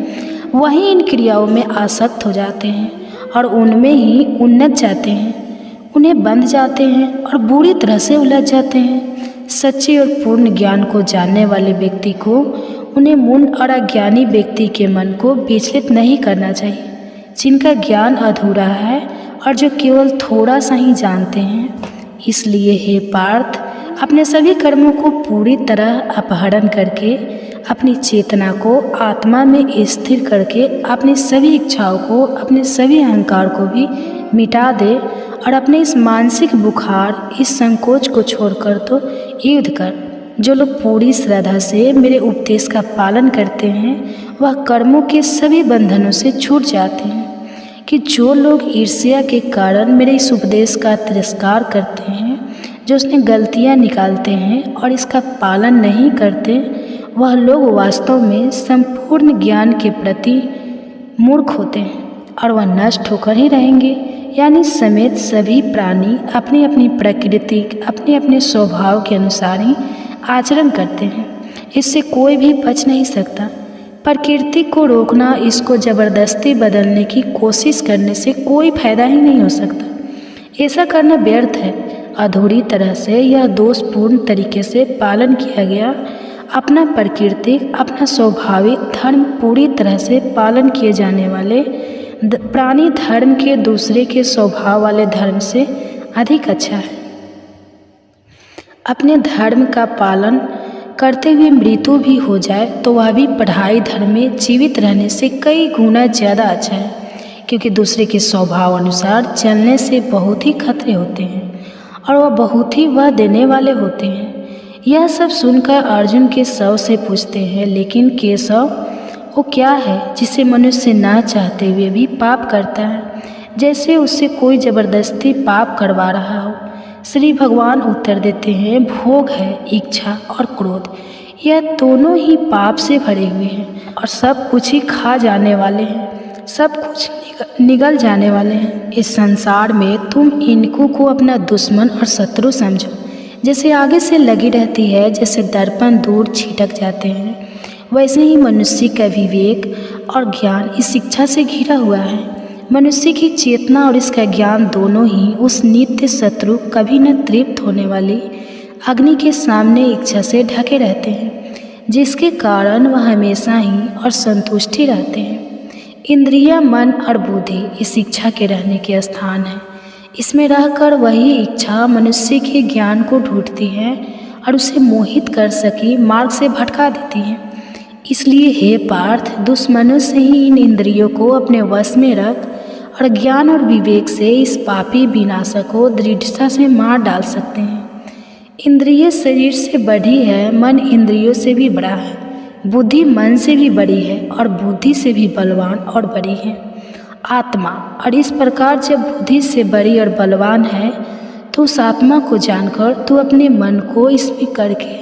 वही इन क्रियाओं में आसक्त हो जाते हैं और उनमें ही उन्नत जाते हैं, उन्हें बंध जाते हैं और बुरी तरह से उलझ जाते हैं। सच्चे और पूर्ण ज्ञान को जानने वाले व्यक्ति को उन्हें मूढ़ और अज्ञानी व्यक्ति के मन को विचलित नहीं करना चाहिए, जिनका ज्ञान अधूरा है और जो केवल थोड़ा सा ही जानते हैं। इसलिए हे पार्थ, अपने सभी कर्मों को पूरी तरह अपहरण करके अपनी चेतना को आत्मा में स्थिर करके अपनी सभी इच्छाओं को, अपने सभी अहंकार को भी मिटा दे और अपने इस मानसिक बुखार, इस संकोच को छोड़कर तो युद्ध कर। जो लोग पूरी श्रद्धा से मेरे उपदेश का पालन करते हैं, वह कर्मों के सभी बंधनों से छूट जाते हैं। कि जो लोग ईर्ष्या के कारण मेरे इस उपदेश का तिरस्कार करते हैं, जो उसने गलतियां निकालते हैं और इसका पालन नहीं करते, वह लोग वास्तव में संपूर्ण ज्ञान के प्रति मूर्ख होते हैं और वह नष्ट होकर ही रहेंगे। यानी समेत सभी प्राणी अपनी अपनी प्रकृति, अपने अपने स्वभाव के अनुसार ही आचरण करते हैं, इससे कोई भी बच नहीं सकता। प्रकृति को रोकना, इसको जबरदस्ती बदलने की कोशिश करने से कोई फायदा ही नहीं हो सकता। ऐसा करना व्यर्थ है। अधूरी तरह से यह दोषपूर्ण तरीके से पालन किया गया अपना प्राकृतिक, अपना स्वाभाविक धर्म पूरी तरह से पालन किए जाने वाले प्राणी धर्म के दूसरे के स्वभाव वाले धर्म से अधिक अच्छा है। अपने धर्म का पालन करते हुए मृत्यु भी हो जाए तो वह भी पढ़ाई धर्म में जीवित रहने से कई गुना ज़्यादा अच्छा है, क्योंकि दूसरे के स्वभाव अनुसार चलने से बहुत ही खतरे होते हैं और वह बहुत ही वह देने वाले होते हैं। यह सब सुनकर अर्जुन केशव से पूछते हैं, लेकिन केशव वो क्या है जिसे मनुष्य ना चाहते हुए भी पाप करता है, जैसे उससे कोई ज़बरदस्ती पाप करवा रहा हो। श्री भगवान उत्तर देते हैं, भोग है, इच्छा और क्रोध, यह दोनों ही पाप से भरे हुए हैं और सब कुछ ही खा जाने वाले हैं, सब कुछ निगल जाने वाले हैं। इस संसार में तुम इनको को अपना दुश्मन और शत्रु समझो, जैसे आगे से लगी रहती है, जैसे दर्पण दूर छिटक जाते हैं, वैसे ही मनुष्य का विवेक और ज्ञान इस शिक्षा से घिरा हुआ है। मनुष्य की चेतना और इसका ज्ञान दोनों ही उस नित्य शत्रु, कभी न तृप्त होने वाली अग्नि के सामने इच्छा से ढके रहते हैं, जिसके कारण वह हमेशा ही और संतुष्टि रहते हैं। इंद्रिय, मन और बुद्धि इस इच्छा के रहने के स्थान है। इसमें रहकर वही इच्छा मनुष्य के ज्ञान को ढूंढती है और उसे मोहित कर सके मार्ग से भटका देती है। इसलिए हे पार्थ, दुश्मनों से ही इन इंद्रियों को अपने वश में रख और ज्ञान और विवेक से इस पापी विनाशक को दृढ़ता से मार डाल सकते हैं। इंद्रिय शरीर से बड़ी है, मन इंद्रियों से भी बड़ा है, बुद्धि मन से भी बड़ी है और बुद्धि से भी बलवान और बड़ी है आत्मा। और इस प्रकार जब बुद्धि से बड़ी और बलवान है तो उस आत्मा को जानकर तू अपने मन को इसमें करके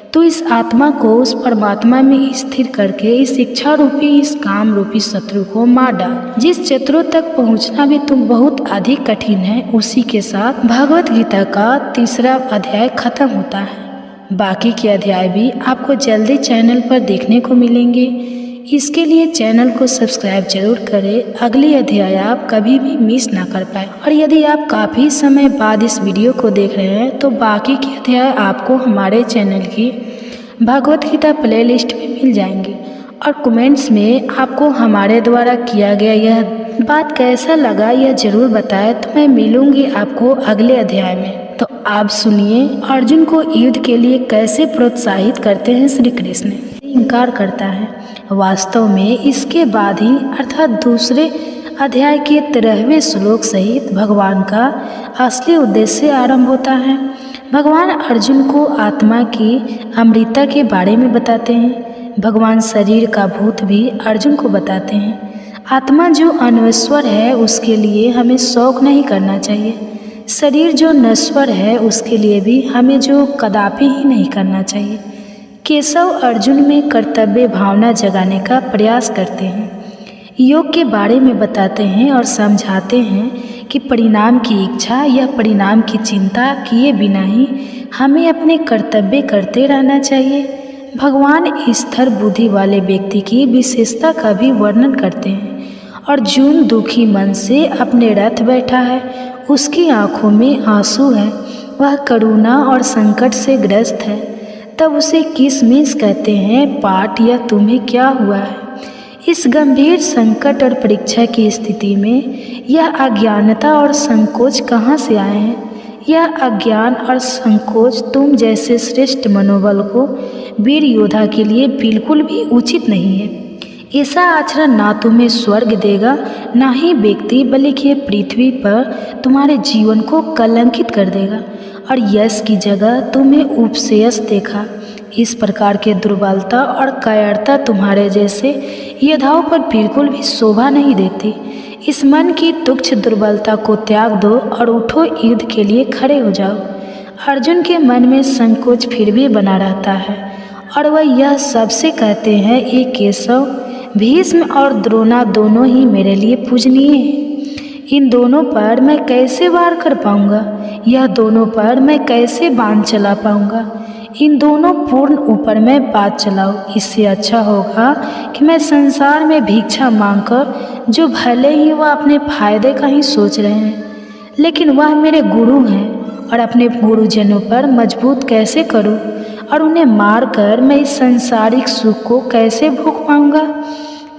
तो इस आत्मा को उस परमात्मा में स्थिर करके इस इच्छा रूपी, इस काम रूपी शत्रु को मार डाल। जिस शत्रु तक पहुंचना भी तुम बहुत अधिक कठिन है, उसी के साथ भगवत गीता का 3रा अध्याय खत्म होता है। बाकी के अध्याय भी आपको जल्दी चैनल पर देखने को मिलेंगे। इसके लिए चैनल को सब्सक्राइब जरूर करें, अगले अध्याय आप कभी भी मिस ना कर पाए। और यदि आप काफ़ी समय बाद इस वीडियो को देख रहे हैं तो बाकी के अध्याय आपको हमारे चैनल की भगवत गीता प्लेलिस्ट में मिल जाएंगे। और कमेंट्स में आपको हमारे द्वारा किया गया यह बात कैसा लगा यह जरूर बताएं, तो मैं मिलूंगी आपको अगले अध्याय में। तो आप सुनिए अर्जुन को युद्ध के लिए कैसे प्रोत्साहित करते हैं श्री कृष्ण। इनकार करता है। वास्तव में इसके बाद ही अर्थात दूसरे अध्याय के 13वें श्लोक सहित भगवान का असली उद्देश्य आरंभ होता है। भगवान अर्जुन को आत्मा की अमृता के बारे में बताते हैं। भगवान शरीर का भूत भी अर्जुन को बताते हैं। आत्मा जो अनश्वर है उसके लिए हमें शौक नहीं करना चाहिए। शरीर जो नश्वर है उसके लिए भी हमें जो कदापि ही नहीं करना चाहिए। केशव अर्जुन में कर्तव्य भावना जगाने का प्रयास करते हैं, योग के बारे में बताते हैं और समझाते हैं कि परिणाम की इच्छा या परिणाम की चिंता किए बिना ही हमें अपने कर्तव्य करते रहना चाहिए। भगवान स्थिर बुद्धि वाले व्यक्ति की विशेषता का भी वर्णन करते हैं। अर्जुन दुखी मन से अपने रथ बैठा है, उसकी आंखों में आंसू है, वह करुणा और संकट से ग्रस्त है। तब उसे किसमिस कहते हैं, पाठ या तुम्हें क्या हुआ है। इस गंभीर संकट और परीक्षा की स्थिति में यह अज्ञानता और संकोच कहाँ से आए हैं। यह अज्ञान और संकोच तुम जैसे श्रेष्ठ मनोबल को वीर योद्धा के लिए बिल्कुल भी उचित नहीं है। ऐसा आचरण ना तुम्हें स्वर्ग देगा, ना ही व्यक्ति बल्कि पृथ्वी पर तुम्हारे जीवन को कलंकित कर देगा और यश की जगह तुम्हें उपशेष देखा। इस प्रकार के दुर्बलता और कायरता तुम्हारे जैसे योद्धाओं पर बिल्कुल भी शोभा नहीं देती। इस मन की तुच्छ दुर्बलता को त्याग दो और उठो, युद्ध के लिए खड़े हो जाओ। अर्जुन के मन में संकोच फिर भी बना रहता है और वह यह सबसे कहते हैं, ये केशव, भीष्म और द्रोणा दोनों ही मेरे लिए पूजनीय हैं। इन दोनों पर मैं कैसे वार कर पाऊंगा, यह दोनों पर मैं कैसे बाण चला पाऊंगा। इन दोनों पूर्ण ऊपर मैं बात चलाऊं। इससे अच्छा होगा कि मैं संसार में भिक्षा मांगकर, जो भले ही वह अपने फायदे का ही सोच रहे हैं, लेकिन वह मेरे गुरु हैं और अपने गुरुजनों पर मजबूत कैसे करूं और उन्हें मार कर मैं इस सांसारिक सुख को कैसे भोग पाऊंगा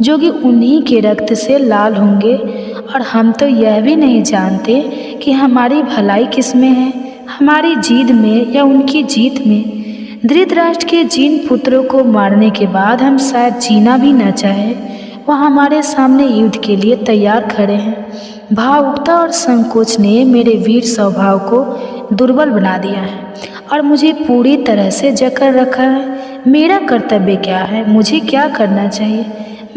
जो कि उन्हीं के रक्त से लाल होंगे। और हम तो यह भी नहीं जानते कि हमारी भलाई किस में है, हमारी जीत में या उनकी जीत में। धृतराष्ट्र के जिन पुत्रों को मारने के बाद हम शायद जीना भी न चाहें, वह हमारे सामने युद्ध के लिए तैयार खड़े हैं। भावुकता और संकोच ने मेरे वीर स्वभाव को दुर्बल बना दिया है और मुझे पूरी तरह से जकड़ रखा है। मेरा कर्तव्य क्या है, मुझे क्या करना चाहिए,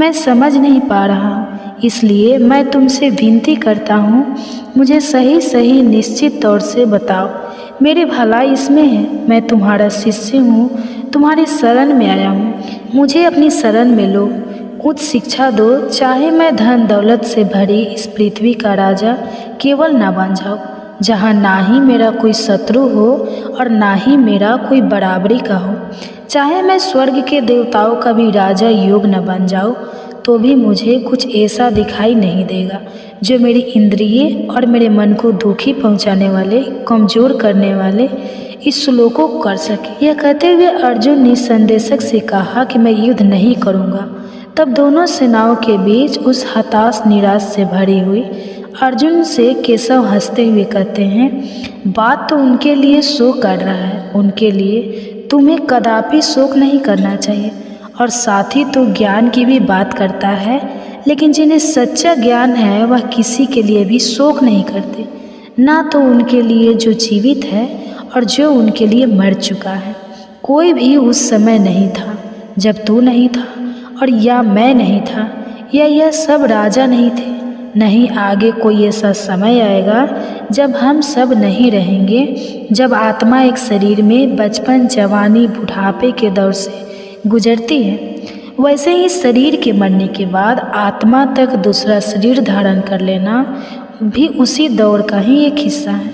मैं समझ नहीं पा रहा हूँ। इसलिए मैं तुमसे विनती करता हूँ, मुझे सही निश्चित तौर से बताओ। मेरी भलाई इसमें है, मैं तुम्हारा शिष्य हूँ, तुम्हारी शरण में आया हूँ, मुझे अपनी शरण में लो, उच्च शिक्षा दो। चाहे मैं धन दौलत से भरी इस पृथ्वी का राजा केवल न बन जाऊँ, जहाँ ना ही मेरा कोई शत्रु हो और ना ही मेरा कोई बराबरी का हो। चाहे मैं स्वर्ग के देवताओं का भी राजा योग न बन जाऊँ तो भी मुझे कुछ ऐसा दिखाई नहीं देगा जो मेरी इंद्रिय और मेरे मन को दुखी पहुंचाने वाले, कमज़ोर करने वाले इस श्लोक को कर सके। यह कहते हुए अर्जुन ने संदेशक से कहा कि मैं युद्ध नहीं करूँगा। तब दोनों सेनाओं के बीच उस हताश निराश से भरी हुई अर्जुन से केशव हंसते हुए कहते हैं, बात तो उनके लिए शोक कर रहा है, उनके लिए तुम्हें कदापि शोक नहीं करना चाहिए। और साथ ही तो ज्ञान की भी बात करता है, लेकिन जिन्हें सच्चा ज्ञान है वह किसी के लिए भी शोक नहीं करते, ना तो उनके लिए जो जीवित है और जो उनके लिए मर चुका है। कोई भी उस समय नहीं था जब तू नहीं था, और या मैं नहीं था, या यह सब राजा नहीं थे। नहीं आगे कोई ऐसा समय आएगा जब हम सब नहीं रहेंगे, जब आत्मा एक शरीर में बचपन, जवानी, बुढ़ापे के दौर से गुजरती है। वैसे ही शरीर के मरने के बाद आत्मा तक दूसरा शरीर धारण कर लेना भी उसी दौर का ही एक हिस्सा है।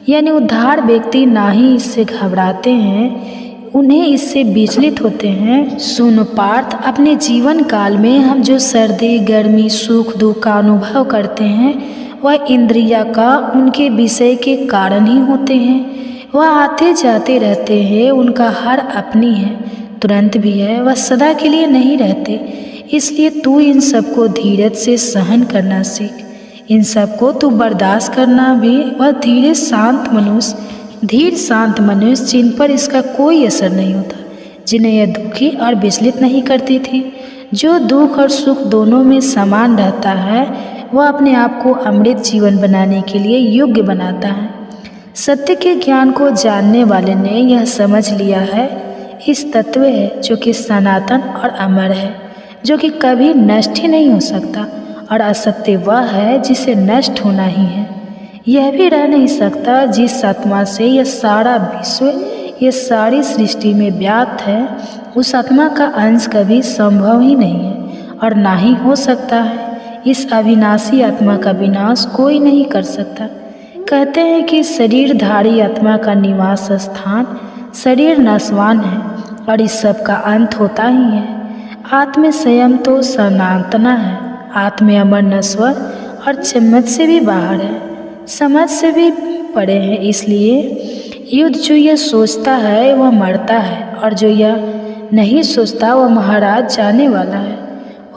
यानी उद्धार व्यक्ति ना ही इससे घबराते हैं, उन्हें इससे विचलित होते हैं। सुन पार्थ, अपने जीवन काल में हम जो सर्दी, गर्मी, सुख, दुख का अनुभव करते हैं वह इंद्रिया का उनके विषय के कारण ही होते हैं। वह आते जाते रहते हैं, उनका हर अपनी है, तुरंत भी है, वह सदा के लिए नहीं रहते। इसलिए तू इन सबको धीरज से सहन करना सीख। इन सबको तू बर्दाश्त करना भी। वह धीर शांत मनुष्य जिन पर इसका कोई असर नहीं होता, जिन्हें यह दुखी और विचलित नहीं करती थी, जो दुख और सुख दोनों में समान रहता है, वह अपने आप को अमृत जीवन बनाने के लिए योग्य बनाता है। सत्य के ज्ञान को जानने वाले ने यह समझ लिया है, इस तत्व है जो कि सनातन और अमर है, जो कि कभी नष्ट ही नहीं हो सकता, और असत्य वह है जिसे नष्ट होना ही है। यह भी रह नहीं सकता जिस आत्मा से यह सारा विश्व, यह सारी सृष्टि में व्याप्त है, उस आत्मा का अंश कभी संभव ही नहीं है और ना ही हो सकता है। इस अविनाशी आत्मा का विनाश कोई नहीं कर सकता। कहते हैं कि शरीरधारी आत्मा का निवास स्थान शरीर नश्वान है और इस सब का अंत होता ही है। आत्म स्वयं तो सनातना है, आत्म अमर, नश्वर और समझ से भी बाहर है, समझ से भी परे है। इसलिए युद्ध जो यह सोचता है वह मरता है, और जो यह नहीं सोचता वह महाराज जाने वाला है।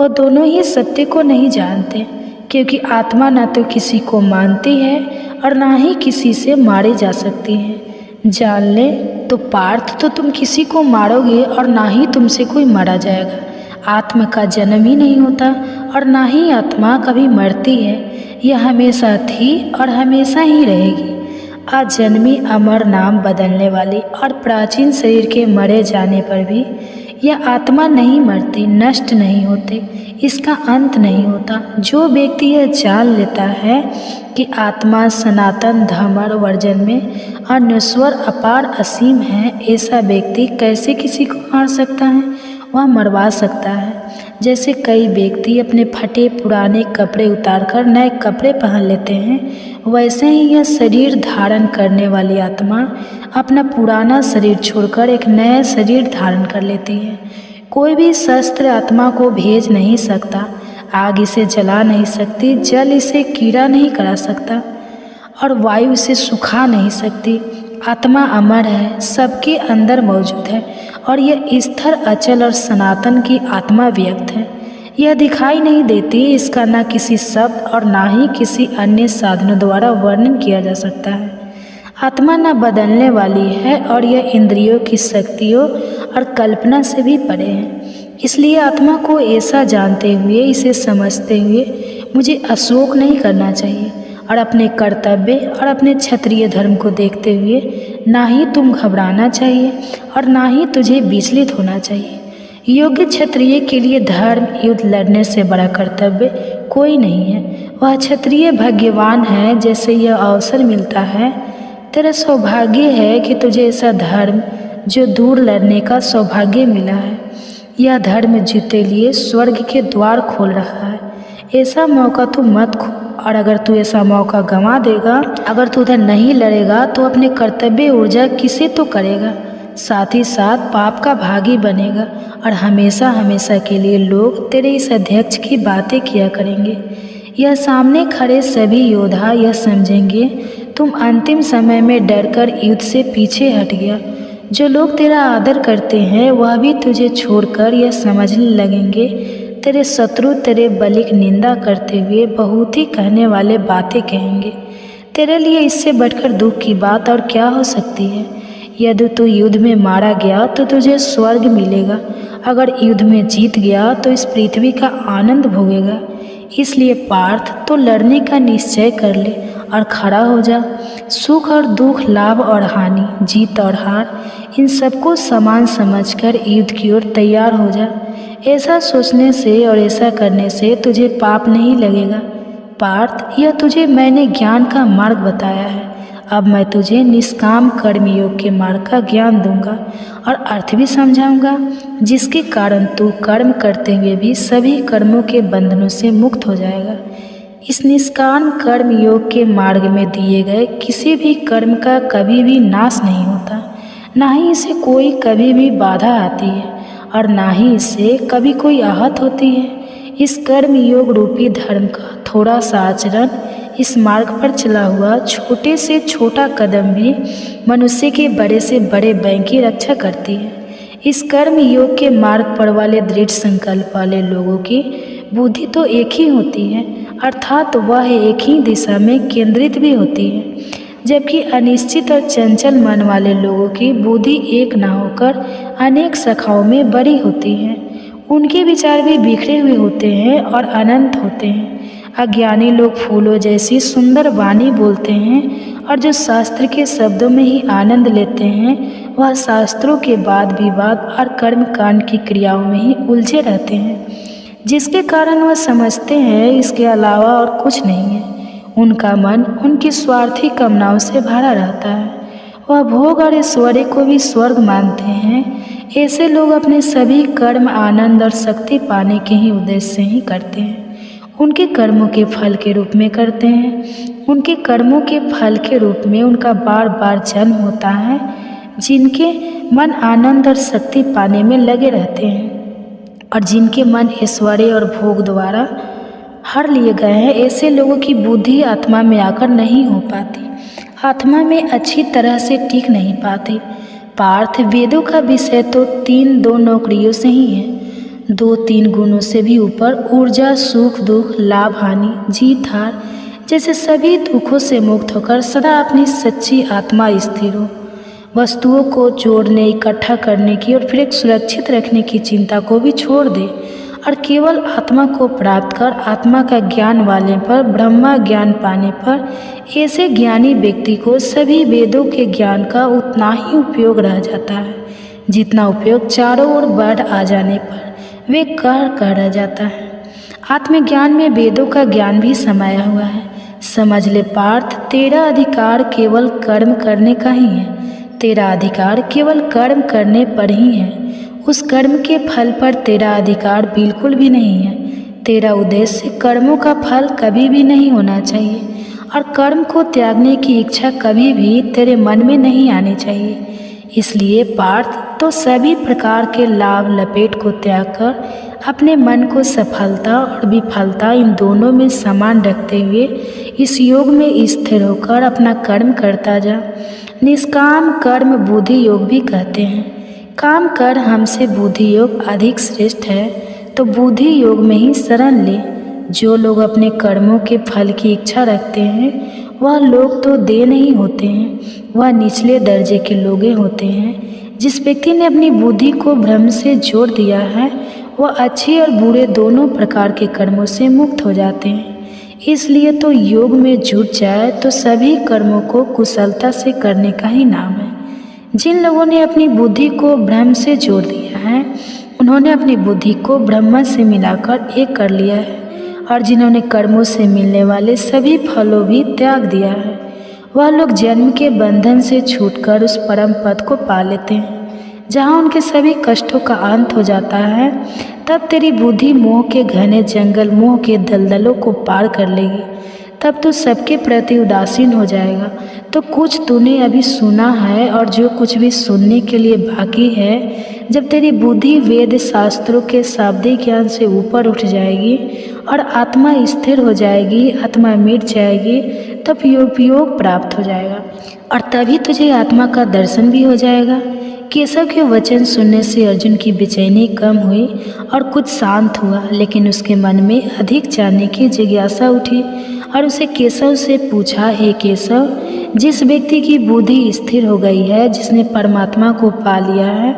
वह दोनों ही सत्य को नहीं जानते, क्योंकि आत्मा ना तो किसी को मानती है और ना ही किसी से मारी जा सकती है। जान ले तो पार्थ, तो तुम किसी को मारोगे और ना ही तुमसे कोई मारा जाएगा। आत्मा का जन्म ही नहीं होता और ना ही आत्मा कभी मरती है। यह हमेशा थी और हमेशा ही रहेगी। अजन्मी, अमर, नाम बदलने वाली और प्राचीन शरीर के मरे जाने पर भी यह आत्मा नहीं मरती, नष्ट नहीं होते, इसका अंत नहीं होता। जो व्यक्ति यह जान लेता है कि आत्मा सनातन, धर्म, वर्जन में अनश्वर, अपार, असीम है, ऐसा व्यक्ति कैसे किसी को मार सकता है? वह मरवा सकता है। जैसे कई व्यक्ति अपने फटे पुराने कपड़े उतारकर नए कपड़े पहन लेते हैं, वैसे ही यह शरीर धारण करने वाली आत्मा अपना पुराना शरीर छोड़कर एक नया शरीर धारण कर लेती है। कोई भी शस्त्र आत्मा को भेज नहीं सकता, आग इसे जला नहीं सकती, जल इसे कीड़ा नहीं करा सकता और वायु इसे सुखा नहीं सकती। आत्मा अमर है, सबके अंदर मौजूद है और यह स्थिर, अचल और सनातन की आत्मा व्यक्त है। यह दिखाई नहीं देती, इसका ना किसी शब्द और ना ही किसी अन्य साधनों द्वारा वर्णन किया जा सकता है। आत्मा ना बदलने वाली है और यह इंद्रियों की शक्तियों और कल्पना से भी परे है। इसलिए आत्मा को ऐसा जानते हुए, इसे समझते हुए मुझे अशोक नहीं करना चाहिए और अपने कर्तव्य और अपने क्षत्रिय धर्म को देखते हुए ना ही तुम घबराना चाहिए और ना ही तुझे विचलित होना चाहिए। योग्य क्षत्रिय के लिए धर्म युद्ध लड़ने से बड़ा कर्तव्य कोई नहीं है। वह क्षत्रिय भाग्यवान है जैसे यह अवसर मिलता है। तेरा सौभाग्य है कि तुझे ऐसा धर्म जो दूर लड़ने का सौभाग्य मिला है। यह धर्म जीते लिए स्वर्ग के द्वार खोल रहा है। ऐसा मौका तू मत खो। और अगर तू ऐसा मौका गंवा देगा, अगर तू उधर नहीं लड़ेगा तो अपने कर्तव्य ऊर्जा किसे तो करेगा, साथ ही साथ पाप का भागी बनेगा। और हमेशा हमेशा के लिए लोग तेरे इस अध्यक्ष की बातें किया करेंगे। यह सामने खड़े सभी योद्धा यह समझेंगे तुम अंतिम समय में डरकर युद्ध से पीछे हट गया। जो लोग तेरा आदर करते हैं वह भी तुझे छोड़कर यह समझने लगेंगे तेरे शत्रु तेरे बलि की निंदा करते हुए बहुत ही कहने वाले बातें कहेंगे। तेरे लिए इससे बढ़कर दुख की बात और क्या हो सकती है। यदि तू युद्ध में मारा गया तो तुझे स्वर्ग मिलेगा, अगर युद्ध में जीत गया तो इस पृथ्वी का आनंद भोगेगा। इसलिए पार्थ तो लड़ने का निश्चय कर ले और खड़ा हो जा। सुख और दुख, लाभ और हानि, जीत और हार, इन सबको समान समझकर युद्ध की ओर तैयार हो जा। ऐसा सोचने से और ऐसा करने से तुझे पाप नहीं लगेगा। पार्थ, यह तुझे मैंने ज्ञान का मार्ग बताया है। अब मैं तुझे निष्काम कर्मयोग के मार्ग का ज्ञान दूंगा और अर्थ भी समझाऊंगा, जिसके कारण तू कर्म करते हुए भी सभी कर्मों के बंधनों से मुक्त हो जाएगा। इस निष्काम कर्म योग के मार्ग में दिए गए किसी भी कर्म का कभी भी नाश नहीं होता, ना ही इसे कोई कभी भी बाधा आती है और ना ही इससे कभी कोई आहत होती है। इस कर्म योग रूपी धर्म का थोड़ा सा आचरण, इस मार्ग पर चला हुआ छोटे से छोटा कदम भी मनुष्य के बड़े से बड़े बैंक की रक्षा करती है। इस कर्म योग के मार्ग पर वाले दृढ़ संकल्प वाले लोगों की बुद्धि तो एक ही होती है, अर्थात वह एक ही दिशा में केंद्रित भी होती है, जबकि अनिश्चित और चंचल मन वाले लोगों की बुद्धि एक न होकर अनेक शाखाओं में बड़ी होती है। उनके विचार भी बिखरे हुए होते हैं और अनंत होते हैं। अज्ञानी लोग फूलों जैसी सुंदर वाणी बोलते हैं और जो शास्त्र के शब्दों में ही आनंद लेते हैं वह शास्त्रों के वाद विवाद और कर्मकांड की क्रियाओं में ही उलझे रहते हैं, जिसके कारण वह समझते हैं इसके अलावा और कुछ नहीं है। उनका मन उनकी स्वार्थी कामनाओं से भरा रहता है। वह भोग और ऐश्वर्य को भी स्वर्ग मानते हैं। ऐसे लोग अपने सभी कर्म आनंद और शक्ति पाने के ही उद्देश्य से ही करते हैं, उनके कर्मों के फल के रूप में करते हैं। उनके कर्मों के फल के रूप में उनका बार बार जन्म होता है। जिनके मन आनंद और शक्ति पाने में लगे रहते हैं और जिनके मन ऐश्वर्य और भोग द्वारा हर लिए गए हैं, ऐसे लोगों की बुद्धि आत्मा में आकर नहीं हो पाती, आत्मा में अच्छी तरह से टिक नहीं पाती। पार्थ, वेदों का विषय तो 3-2 नौकरियों से ही है, 2-3 गुणों से भी ऊपर ऊर्जा, सुख दुख, लाभ हानि, जीत हार जैसे सभी दुखों से मुक्त होकर सदा अपनी सच्ची आत्मा स्थिर हो। वस्तुओं को जोड़ने, इकट्ठा करने की और फिर एक सुरक्षित रखने की चिंता को भी छोड़ दे और केवल आत्मा को प्राप्त कर आत्मा का ज्ञान वाले पर, ब्रह्मा ज्ञान पाने पर, ऐसे ज्ञानी व्यक्ति को सभी वेदों के ज्ञान का उतना ही उपयोग रह जाता है जितना उपयोग चारों ओर बढ़ आ जाने पर वे कह रह जाता है। आत्मज्ञान में वेदों का ज्ञान भी समाया हुआ है। समझ ले पार्थ, तेरा अधिकार केवल कर्म करने का ही है। तेरा अधिकार केवल कर्म करने पर ही है। उस कर्म के फल पर तेरा अधिकार बिल्कुल भी नहीं है। तेरा उद्देश्य कर्मों का फल कभी भी नहीं होना चाहिए और कर्म को त्यागने की इच्छा कभी भी तेरे मन में नहीं आनी चाहिए। इसलिए पार्थ, तो सभी प्रकार के लाभ लपेट को त्याग कर अपने मन को सफलता और विफलता इन दोनों में समान रखते हुए इस योग में स्थिर होकर अपना कर्म करता जा। निष्काम कर्म बुद्धि योग भी कहते हैं। काम कर हमसे बुद्धि योग अधिक श्रेष्ठ है, तो बुद्धि योग में ही शरण ले। जो लोग अपने कर्मों के फल की इच्छा रखते हैं वह लोग तो दे नहीं होते हैं, वह निचले दर्जे के लोग होते हैं। जिस व्यक्ति ने अपनी बुद्धि को भ्रम से जोड़ दिया है वह अच्छे और बुरे दोनों प्रकार के कर्मों से मुक्त हो जाते हैं। इसलिए तो योग में जुट जाए तो सभी कर्मों को कुशलता से करने का ही नाम है। जिन लोगों ने अपनी बुद्धि को ब्रह्म से जोड़ दिया है उन्होंने अपनी बुद्धि को ब्रह्म से मिलाकर एक कर लिया है, और जिन्होंने कर्मों से मिलने वाले सभी फलों भी त्याग दिया है वह लोग जन्म के बंधन से छूटकर उस परम पद को पा लेते हैं जहाँ उनके सभी कष्टों का अंत हो जाता है, तब तेरी बुद्धि मोह के घने जंगल, मोह के दलदलों को पार कर लेगी। तब तू सबके प्रति उदासीन हो जाएगा। तो कुछ तूने अभी सुना है और जो कुछ भी सुनने के लिए बाकी है, जब तेरी बुद्धि वेद शास्त्रों के शाब्दिक ज्ञान से ऊपर उठ जाएगी और आत्मा स्थिर हो जाएगी, आत्मा मिट जाएगी, तब उपयोग प्राप्त हो जाएगा और तभी तुझे आत्मा का दर्शन भी हो जाएगा। केशव के वचन सुनने से अर्जुन की बेचैनी कम हुई और कुछ शांत हुआ, लेकिन उसके मन में अधिक जानने की जिज्ञासा उठी और उसे केशव से पूछा, हे केशव, जिस व्यक्ति की बुद्धि स्थिर हो गई है, जिसने परमात्मा को पा लिया है,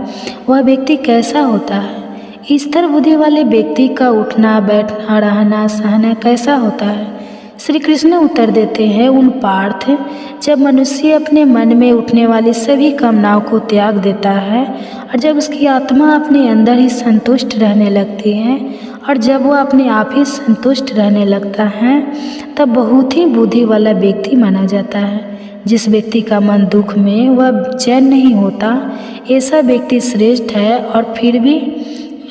वह व्यक्ति कैसा होता है? स्थिर बुद्धि वाले व्यक्ति का उठना बैठना रहना सहना कैसा होता है? श्री कृष्ण उत्तर देते हैं, उन पार्थ, जब मनुष्य अपने मन में उठने वाली सभी कामनाओं को त्याग देता है और जब उसकी आत्मा अपने अंदर ही संतुष्ट रहने लगती है और जब वह अपने आप ही संतुष्ट रहने लगता है, तब बहुत ही बुद्धि वाला व्यक्ति माना जाता है। जिस व्यक्ति का मन दुख में वह चैन नहीं होता, ऐसा व्यक्ति श्रेष्ठ है और फिर भी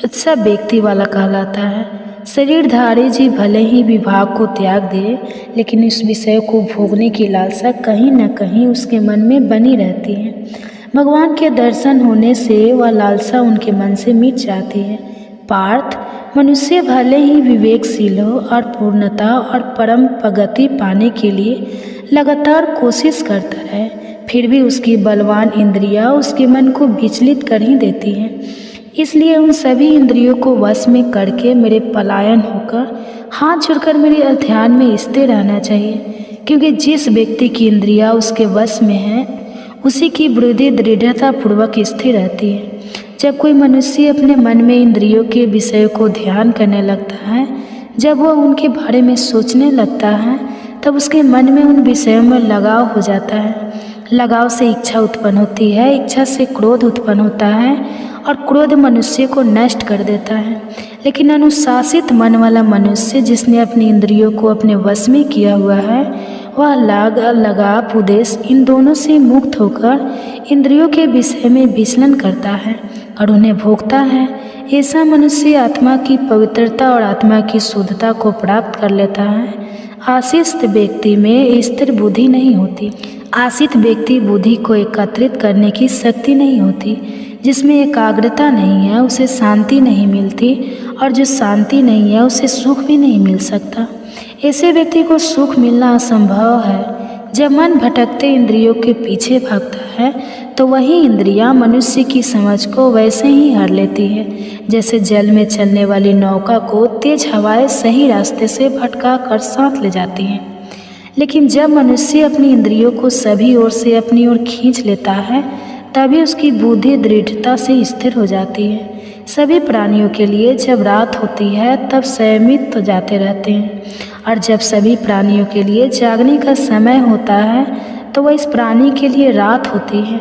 अच्छा व्यक्ति वाला कहलाता है। शरीरधारी जी भले ही विभाग को त्याग दे, लेकिन इस विषय को भोगने की लालसा कहीं न कहीं उसके मन में बनी रहती है। भगवान के दर्शन होने से वह लालसा उनके मन से मिट जाती है। पार्थ, मनुष्य भले ही विवेकशील हो और पूर्णता और परम प्रगति पाने के लिए लगातार कोशिश करता रहे, फिर भी उसकी बलवान इंद्रियां उसके मन को विचलित कर ही देती हैं। इसलिए उन सभी इंद्रियों को वश में करके मेरे पलायन होकर हाथ जोड़कर मेरे ध्यान में स्थिर रहना चाहिए, क्योंकि जिस व्यक्ति की इंद्रियां उसके वश में है, उसी की बुद्धि दृढ़ता पूर्वक स्थिर रहती है। जब कोई मनुष्य अपने मन में इंद्रियों के विषय को ध्यान करने लगता है, जब वह उनके बारे में सोचने लगता है, तब उसके मन में उन विषयों में लगाव हो जाता है। लगाव से इच्छा उत्पन्न होती है, इच्छा से क्रोध उत्पन्न होता है और क्रोध मनुष्य को नष्ट कर देता है। लेकिन अनुशासित मन वाला मनुष्य, जिसने अपनी इंद्रियों को अपने वश में किया हुआ है, वह लगाव उद्देश्य इन दोनों से मुक्त होकर इंद्रियों के विषय में विचलन करता है और उन्हें भोगता है। ऐसा मनुष्य आत्मा की पवित्रता और आत्मा की शुद्धता को प्राप्त कर लेता है। आशित व्यक्ति में स्थिर बुद्धि नहीं होती। आशित व्यक्ति बुद्धि को एकत्रित करने की शक्ति नहीं होती। जिसमें एकाग्रता नहीं है, उसे शांति नहीं मिलती और जो शांति नहीं है, उसे सुख भी नहीं मिल सकता। ऐसे व्यक्ति को सुख मिलना असंभव है। जब मन भटकते इंद्रियों के पीछे भागता है, तो वही इंद्रियां मनुष्य की समझ को वैसे ही हर लेती है, जैसे जल में चलने वाली नौका को तेज हवाएं सही रास्ते से भटका कर साथ ले जाती हैं। लेकिन जब मनुष्य अपनी इंद्रियों को सभी ओर से अपनी ओर खींच लेता है, तभी उसकी बुद्धि दृढ़ता से स्थिर हो जाती है। सभी प्राणियों के लिए जब रात होती है, तब संयमित तो जाते रहते हैं, और जब सभी प्राणियों के लिए जागने का समय होता है, तो वह इस प्राणी के लिए रात होती है।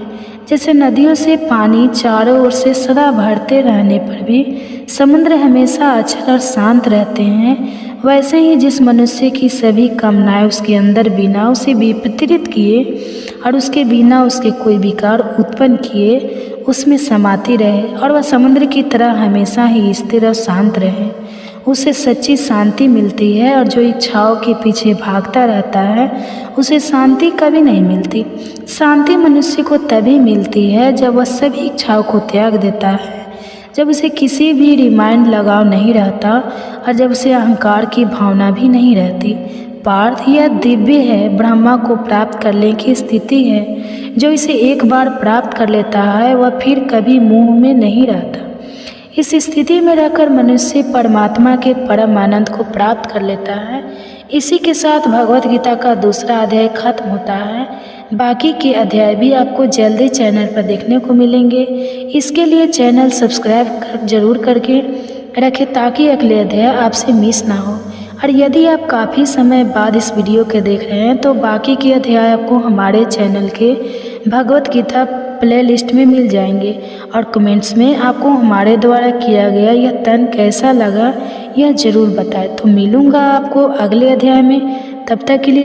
जैसे नदियों से पानी चारों ओर से सदा भरते रहने पर भी समुद्र हमेशा अचल और शांत रहते हैं, वैसे ही जिस मनुष्य की सभी कामनाएं उसके अंदर बिना उसे विपरीत किए और उसके बिना उसके कोई विकार उत्पन्न किए उसमें समाती रहे और वह समुद्र की तरह हमेशा ही स्थिर और शांत रहे, उसे सच्ची शांति मिलती है। और जो इच्छाओं के पीछे भागता रहता है, उसे शांति कभी नहीं मिलती। शांति मनुष्य को तभी मिलती है जब वह सभी इच्छाओं को त्याग देता है, जब उसे किसी भी रिमाइंड लगाव नहीं रहता और जब उसे अहंकार की भावना भी नहीं रहती। पार्थ, यह दिव्य है, ब्रह्मा को प्राप्त करने की स्थिति है। जो इसे एक बार प्राप्त कर लेता है, वह फिर कभी मुंह में नहीं रहता। इस स्थिति में रहकर मनुष्य परमात्मा के परम आनंद को प्राप्त कर लेता है। इसी के साथ भगवत गीता का दूसरा अध्याय खत्म होता है। बाकी के अध्याय भी आपको जल्दी चैनल पर देखने को मिलेंगे। इसके लिए चैनल सब्सक्राइब जरूर करके रखें ताकि अगले अध्याय आपसे मिस ना हो। और यदि आप काफ़ी समय बाद इस वीडियो के देख रहे हैं, तो बाकी के अध्याय आपको हमारे चैनल के भगवत गीता प्लेलिस्ट में मिल जाएंगे। और कमेंट्स में आपको हमारे द्वारा किया गया यह तन कैसा लगा, यह ज़रूर बताएं। तो मिलूँगा आपको अगले अध्याय में, तब तक के लिए